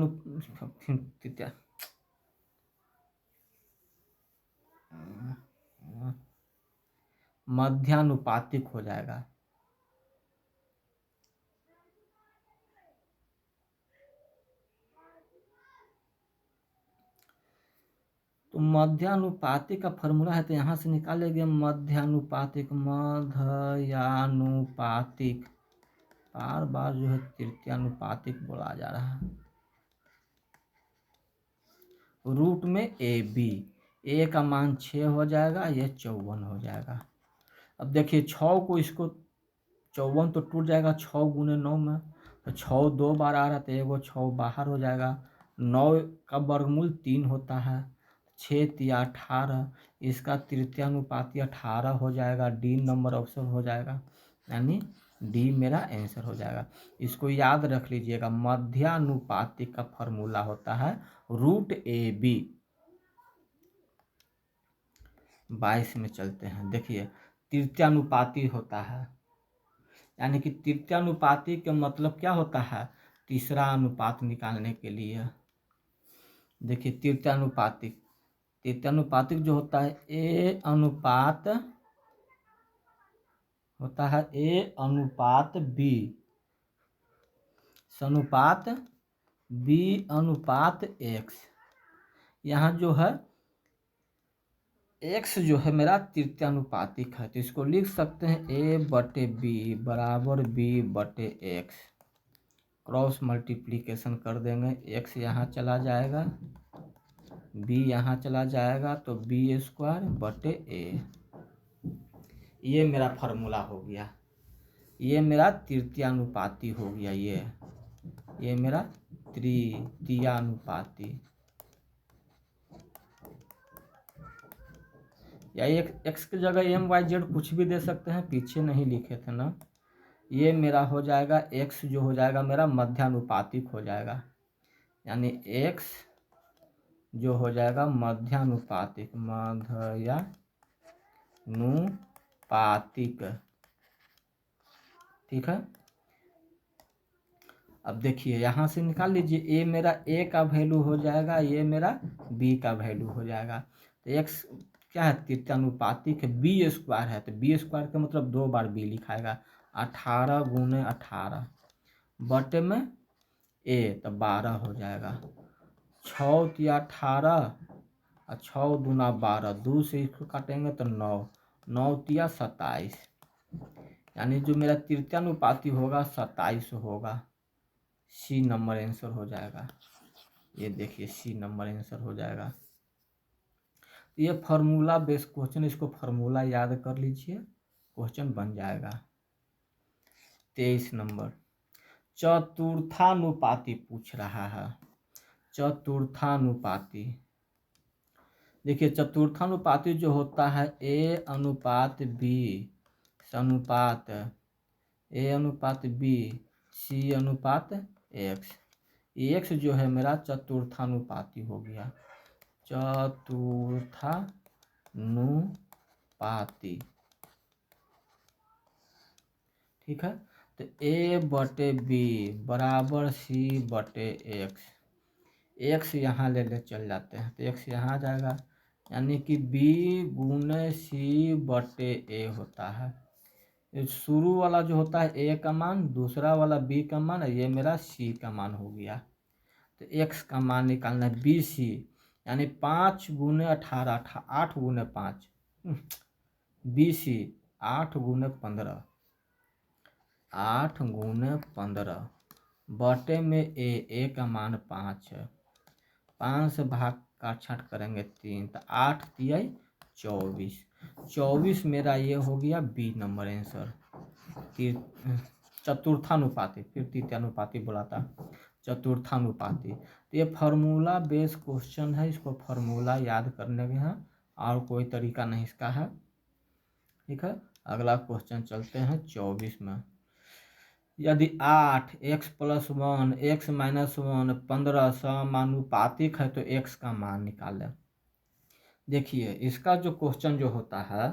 मध्यानुपातिक हो जाएगा। तो मध्यानुपातिक का फॉर्मूला है, तो यहाँ से निकालेंगे मध्यानुपातिक, मध्यानुपातिक, बार बार जो है तृतीयानुपातिक बोला जा रहा है। रूट में ए बी, ए का मान 6 हो जाएगा, ये 54 हो जाएगा। अब देखिए 6 को, इसको 54 तो टूट जाएगा 6 गुने 9 में, तो 6 2 बार आ रहा था, एगो 6 बाहर हो जाएगा। 9 का वर्गमूल 3 होता है, 6 तिया 18, इसका तृतीयानुपाती 18 हो जाएगा। डी नंबर ऑप्शन हो जाएगा, यानी डी मेरा आंसर हो जाएगा। इसको याद रख लीजिएगा, मध्यानुपातिक का फॉर्मूला होता है रूट ए बी। 22 में चलते हैं। देखिए तृतीयानुपाती होता है, यानी कि तृतीयानुपाती का मतलब क्या होता है, तीसरा अनुपात निकालने के लिए। देखिए तृतीयानुपातिक, तृतीयानुपातिक जो होता है ए अनुपात होता है ए अनुपात बी, सनुपात बी अनुपात एक्स। यहाँ जो है एक्स जो है मेरा तृतीयानुपातिक है, तो इसको लिख सकते हैं ए बटे बी बराबर बी बटे एक्स। क्रॉस मल्टीप्लिकेशन कर देंगे, एक्स यहाँ चला जाएगा, बी यहाँ चला जाएगा, तो बी स्क्वायर बटे ए। ये मेरा फार्मूला हो गया, ये मेरा तृतीयानुपाती हो गया। ये मेरा तृतीयानुपाती, या एक एक्स की जगह एम वाई जेड कुछ भी दे सकते हैं, पीछे नहीं लिखे थे ना। ये मेरा हो जाएगा एक्स जो हो जाएगा मेरा मध्यानुपातिक हो जाएगा, यानी एक्स जो हो जाएगा मध्यानुपातिक, मध्यानुपातिक। ठीक है, अब देखिए यहाँ से निकाल लीजिए, ए मेरा ए का वैल्यू हो जाएगा, ये मेरा बी का वैल्यू हो जाएगा। तो एक्स क्या है, तृतीयानुपातिक है, बी स्क्वायर है, तो बी स्क्वायर का मतलब 2 बार बी लिखाएगा। 18 गुने 18 बटे में ए, तो 12 हो जाएगा। 6 तिया 18 और 6 दूना 12, 2 से इसको काटेंगे तो 9, 9 तिया 27, यानी जो मेरा तृतीयानुपाती होगा 27 होगा। सी नंबर आंसर हो जाएगा। ये देखिए सी नंबर आंसर हो जाएगा। ये फार्मूला बेस्ड क्वेश्चन, इसको फार्मूला याद कर लीजिए, क्वेश्चन बन जाएगा। 23 नंबर चतुर्थानुपाती पूछ रहा है। चतुर्थानुपाती, देखिए चतुर्थानुपाती जो होता है ए अनुपात बी अनुपात ए अनुपात बी सी अनुपात एक्स। एक्स जो है मेरा चतुर्थानुपाती हो गया, चतुर्थानुपाती। ठीक है। तो ए बटे बी बराबर सी बटे एक्स, एक्स यहाँ ले चल जाते हैं तो एक्स यहाँ आ जाएगा, यानी कि बी गुने सी बटे ए होता है। शुरू वाला जो होता है ए का मान, दूसरा वाला बी का मान, ये मेरा सी का मान हो गया। तो एक्स का मान निकालना है बी सी, यानी 5 गुने 18, 8 गुने 5, बी सी 8 गुने 15, 8 गुने 15 बटे में ए का मान 5 है, 5 से भाग काट छाट करेंगे 3, तो 8 तिया 24, 24 मेरा ये हो गया बी नंबर आंसर। चतुर्थानुपाती, फिर तृतीयानुपाती बोला था, चतुर्थानुपाती। तो ये फार्मूला बेस्ड क्वेश्चन है, इसको फार्मूला याद करने के हैं और कोई तरीका नहीं इसका है। ठीक है, अगला क्वेश्चन चलते हैं 24 में। यदि 8 x + 1 x - 1 15 समानुपातिक है तो x का मान निकालें। देखिए इसका जो क्वेश्चन जो होता है,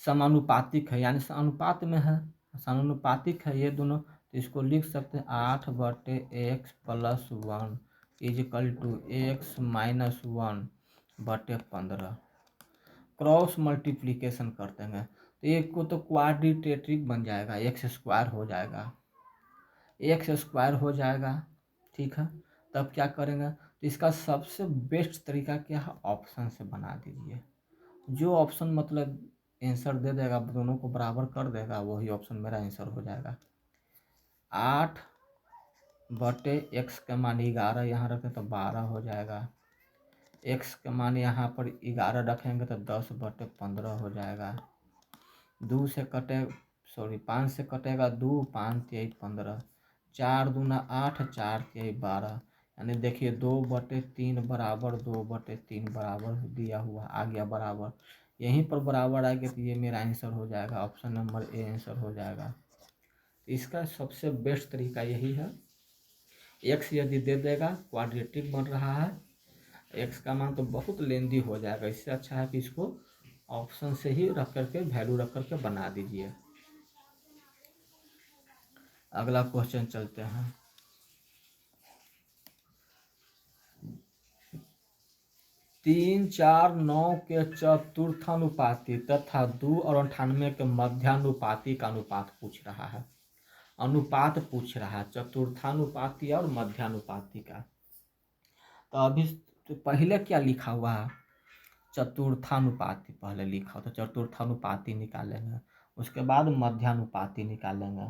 समानुपातिक है यानी अनुपात में है, समानुपातिक है ये दोनों, तो इसको लिख सकते हैं 8 बटे x + 1 = x - 1 बटे 15। क्रॉस मल्टीप्लिकेशन कर देंगे तो एक को तो क्वाड्रेटिक बन जाएगा, एक्स स्क्वायर हो जाएगा, एक्स स्क्वायर हो जाएगा। ठीक है, तब क्या करेंगे, तो इसका सबसे बेस्ट तरीका क्या है, ऑप्शन से बना दीजिए। जो ऑप्शन मतलब आंसर दे देगा, दोनों को बराबर कर देगा, वही ऑप्शन मेरा आंसर हो जाएगा। 8 बटे एक्स का मान 11 यहाँ रखें तो 12 हो जाएगा, एक्स का मान यहाँ पर 11 रखेंगे तो 10 बटे 15 हो जाएगा। 2 से कटे 5 से कटेगा 2, 5 × 3 = 15, 4 दूना 8, 4 × 3 = 12, यानी देखिए 2 बटे 3 बराबर 2 बटे 3 बराबर दिया हुआ आ गया बराबर, यहीं पर बराबर आ गया तो ये मेरा आंसर हो जाएगा, ऑप्शन नंबर ए आंसर हो जाएगा। इसका सबसे बेस्ट तरीका यही है, एक्स यदि दे देगा क्वाड्रेटिक बन रहा है, एक्स का मान तो बहुत लेंदी हो जाएगा, इससे अच्छा है कि इसको ऑप्शन से ही रख करके वैल्यू रख करके बना दीजिए। अगला क्वेश्चन चलते हैं। 3, 4, 9 के चतुर्थानुपाती तथा 2 और 98 के मध्यानुपाती का अनुपात पूछ रहा है, अनुपात पूछ रहा है चतुर्थानुपाती और मध्यानुपाती का। तो अभी तो पहले क्या लिखा हुआ है, चतुर्थानुपाती पहले लिखा हो, तो चतुर्थानुपाती निकालेंगे, उसके बाद मध्यानुपाती निकालेंगे।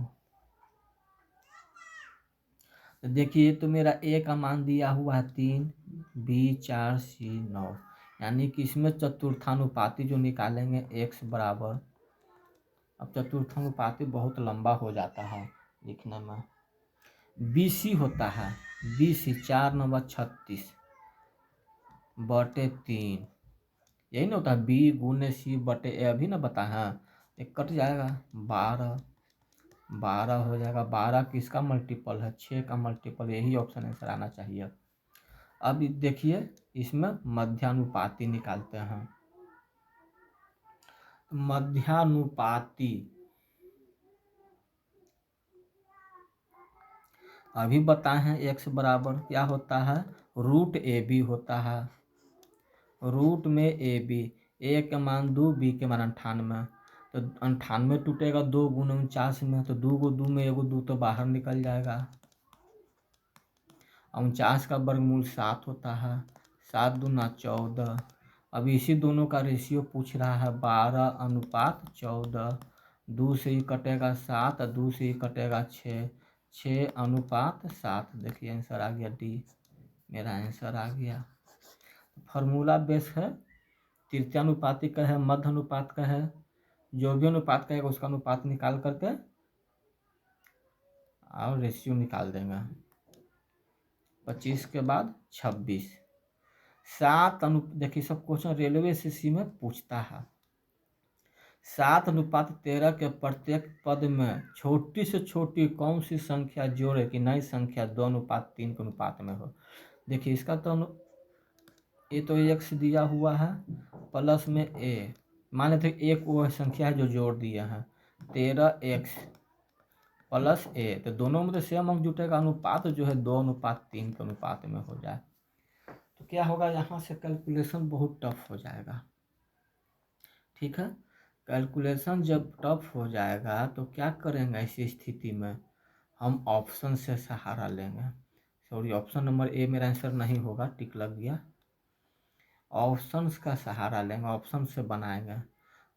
तो देखिए तो मेरा ए का मान दिया हुआ है 3, बी 4, सी 9, यानी कि इसमें चतुर्थानुपाती जो निकालेंगे x बराबर, अब चतुर्थानुपाती बहुत लंबा हो जाता है लिखने में, बी सी होता है, बी सी 4 × 9 = 36 बटे 3, यही ना होता है, बी गुने सी बटे ए, अभी ना बताए हैं, एक कट जाएगा 12 हो जाएगा, 12 किसका मल्टीपल है, 6 का मल्टीपल, यही ऑप्शन आंसर आना चाहिए। अब देखिए इसमें मध्यानुपाती निकालते हैं, मध्यानुपाती अभी बताए हैं x बराबर क्या होता है, √AB होता है, रूट में AB, ए के मान 2, बी के मान 98, तो 98 टूटेगा 2 × 49 में, तो 2 को 2 में 1 2 तो बाहर निकल जाएगा, 49 का वर्गमूल 7 होता है, 7 दूना 14। अब इसी दोनों का रेशियो पूछ रहा है, 12:14, 2 से ही कटेगा 7, 2 से ही कटेगा 6, 6:7, देखिए आंसर आ गया डी, मेरा आंसर आ गया। फार्मूला बेस है, तृतीयानुपाती का है, मध्य अनुपात का है, जो भी अनुपात का है उसका अनुपात निकाल करके और रेशियो निकाल देंगे। 25 के बाद 26, 7 देखिए सब क्वेश्चन रेलवे सी में पूछता है, 7:13 के प्रत्येक पद में छोटी से छोटी कौन सी संख्या जोड़े कि नई संख्या 2:3 के अनुपात में हो। देखिए इसका तो ये तो एक्स दिया हुआ है प्लस में ए, मान लेते एक वो संख्या है जो जोड़ दिया है 13x प्लस ए, तो दोनों में तो सेम अंक जुटेगा, अनुपात जो है 2:3 के अनुपात में हो जाए तो क्या होगा, यहाँ से कैलकुलेशन बहुत टफ हो जाएगा। ठीक है, कैलकुलेशन जब टफ हो जाएगा तो क्या करेंगे ऐसी स्थिति में, हम ऑप्शन से सहारा लेंगे। सॉरी, ऑप्शन नंबर ए मेरा आंसर नहीं होगा, टिक लग गया। ऑप्शंस का सहारा लेंगे, ऑप्शन से बनाएंगे,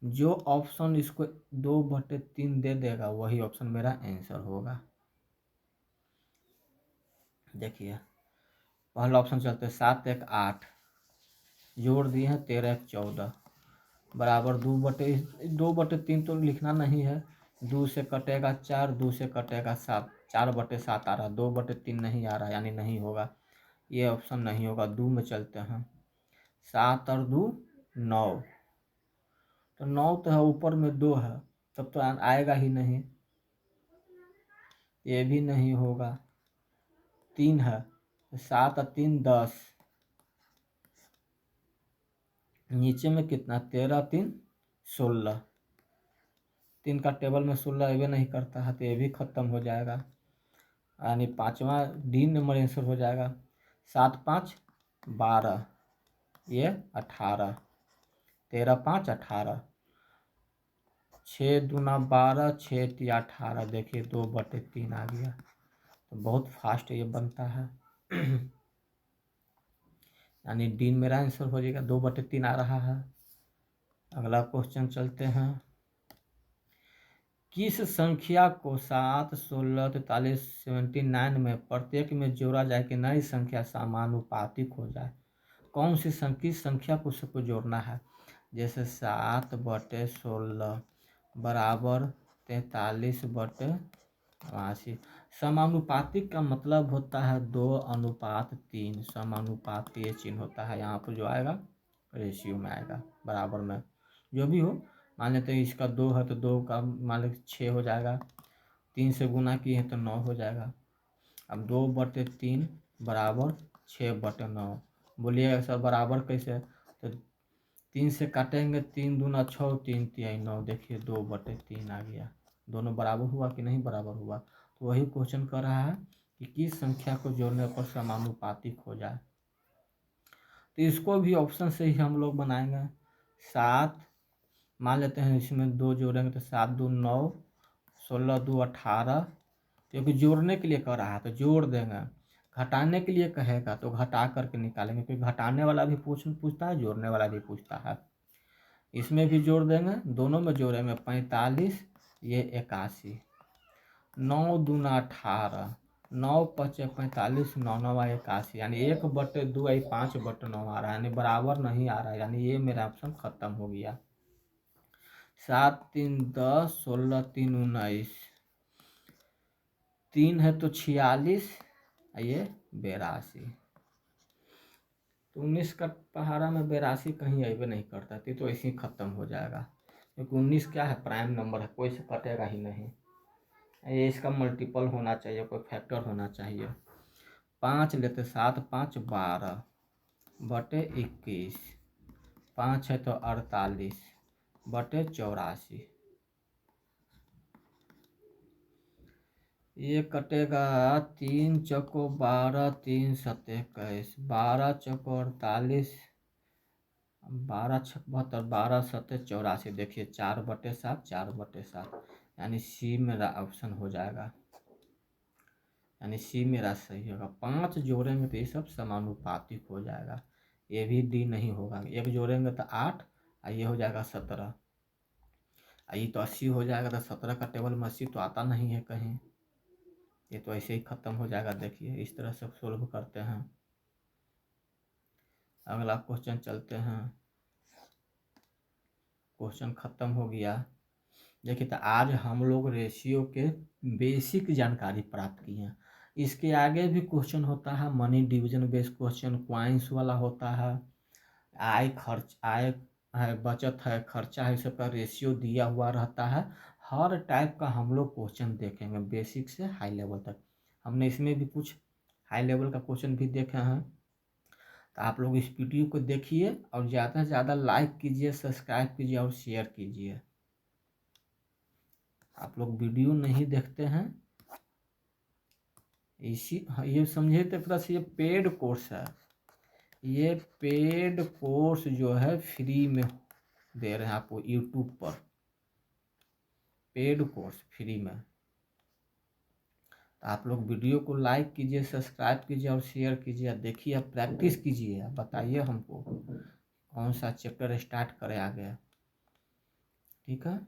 जो ऑप्शन इसको 2/3 दे देगा वही ऑप्शन मेरा आंसर होगा। देखिए पहला ऑप्शन चलते 7 1 8 जोड़ दिए हैं 13 1 14 बराबर 2/3 तो लिखना नहीं है, 2 से कटेगा 4, 2 से कटेगा 7, 4/7 आ रहा, 2/3 नहीं आ रहा यानी नहीं होगा, ये ऑप्शन नहीं होगा। 2 में चलते हैं, 7 और 2 9, तो 9 तो है ऊपर में 2 है तब तो आएगा ही नहीं, ये भी नहीं होगा। 3 है, 7 और 3 10, नीचे में कितना 13 3 16, 3 का टेबल में 16 ये नहीं करता है तो ये भी खत्म हो जाएगा, यानी पाँचवा डी नंबर आंसर हो जाएगा। 7 5 12, ये 18, 13 5 18, 6 दूना 12, 6 3 18, देखिए 2/3 आ गया, तो बहुत फास्ट ये बनता है यानी डी मेरा आंसर हो जाएगा, 2/3 आ रहा है। अगला क्वेश्चन चलते हैं, किस संख्या को 7 16 43 79 में प्रत्येक में जोड़ा जाए कि नई संख्या समानुपातिक हो जाए। कौन सी किस संख्या को सबको जोड़ना है, जैसे 7/16 बराबर 43/82। समानुपातिक का मतलब होता है 2:3, समानुपात ये चिन्ह होता है, यहाँ पर जो आएगा रेशियो में आएगा, बराबर में जो भी हो। मान लेते हैं इसका 2 है तो 2 का मान लेते 6 हो जाएगा, 3 से गुना किए हैं तो 9 हो जाएगा। अब 2/3 बराबर 6/9, बोलिएगा सर बराबर कैसे, तो 3 से काटेंगे, 3 दूना 6, 3 तिहाई 9, देखिए 2/3 आ गया। दोनों बराबर हुआ कि नहीं बराबर हुआ, तो वही क्वेश्चन कर रहा है कि किस संख्या को जोड़ने पर समानुपातिक हो जाए। तो इसको भी ऑप्शन से ही हम लोग बनाएंगे। 7 मान लेते हैं, इसमें 2 जोड़ेंगे तो 7 2 9, 16 2 18, क्योंकि जोड़ने के लिए कह रहा है तो जोड़ देंगे, घटाने के लिए कहेगा तो घटा करके निकालेंगे, क्योंकि घटाने वाला भी पूछता है, जोड़ने वाला भी पूछता है। इसमें भी जोड़ देंगे, दोनों में जोड़ेंगे 45, ये 81, 9 दूना 18, 9 5 45, 9 9 81, यानी 1/2 5/9 आ रहा है, यानी बराबर नहीं आ रहा है, यानी ये मेरा ऑप्शन खत्म हो गया। 7 3 10, 16 3 19, 3 है तो 46, ये 82, तो 19 का पहाड़ा में 82 कहीं अबे नहीं करता, तो ऐसे ही खत्म हो जाएगा, क्योंकि 19 क्या है प्राइम नंबर है, कोई से कटेगा ही नहीं, ये इसका मल्टीपल होना चाहिए, कोई फैक्टर होना चाहिए। 5 लेते, 7 5 12/21, 5 है तो 48/84, ये कटेगा 3 चौको 12, 3 7 21, 12 चौको 48, 12 6 72, 12 7 84, देखिए 4/7, 4/7, यानी सी मेरा ऑप्शन हो जाएगा, यानी सी मेरा सही होगा। 5 जोड़ेंगे तो ये सब समानुपातिक हो जाएगा, ये भी डी नहीं होगा, एक जोड़ेंगे तो 8, ये हो जाएगा 17, ये तो 80 हो जाएगा, तो 17 का टेबल में 80 तो आता नहीं है कहीं, ये तो ऐसे ही खत्म हो जाएगा। देखिए इस तरह से सोल्व करते हैं। अगला क्वेश्चन चलते हैं, क्वेश्चन खत्म हो गया। देखिए तो आज हम लोग रेशियो के बेसिक जानकारी प्राप्त की हैं, इसके आगे भी क्वेश्चन होता है, money division based question, coins वाला होता है, आय है, बचत है, खर्चा है, सबका रेशियो दिया हुआ रहता है। हर टाइप का हम लोग क्वेश्चन देखेंगे, बेसिक से हाई लेवल तक। हमने इसमें भी कुछ हाई लेवल का क्वेश्चन भी देखे हैं, तो आप लोग इस वीडियो को देखिए और ज़्यादा से ज़्यादा लाइक कीजिए, सब्सक्राइब कीजिए और शेयर कीजिए। आप लोग वीडियो नहीं देखते हैं ये समझे तो प्लस ये पेड कोर्स है, ये पेड कोर्स जो है फ्री में दे रहे हैं आपको यूट्यूब पर, पेड कोर्स फ्री में। तो आप लोग वीडियो को लाइक कीजिए, सब्सक्राइब कीजिए और शेयर कीजिए। देखिए, आप प्रैक्टिस कीजिए, बताइए हमको कौन सा चैप्टर स्टार्ट करें आगे। ठीक है।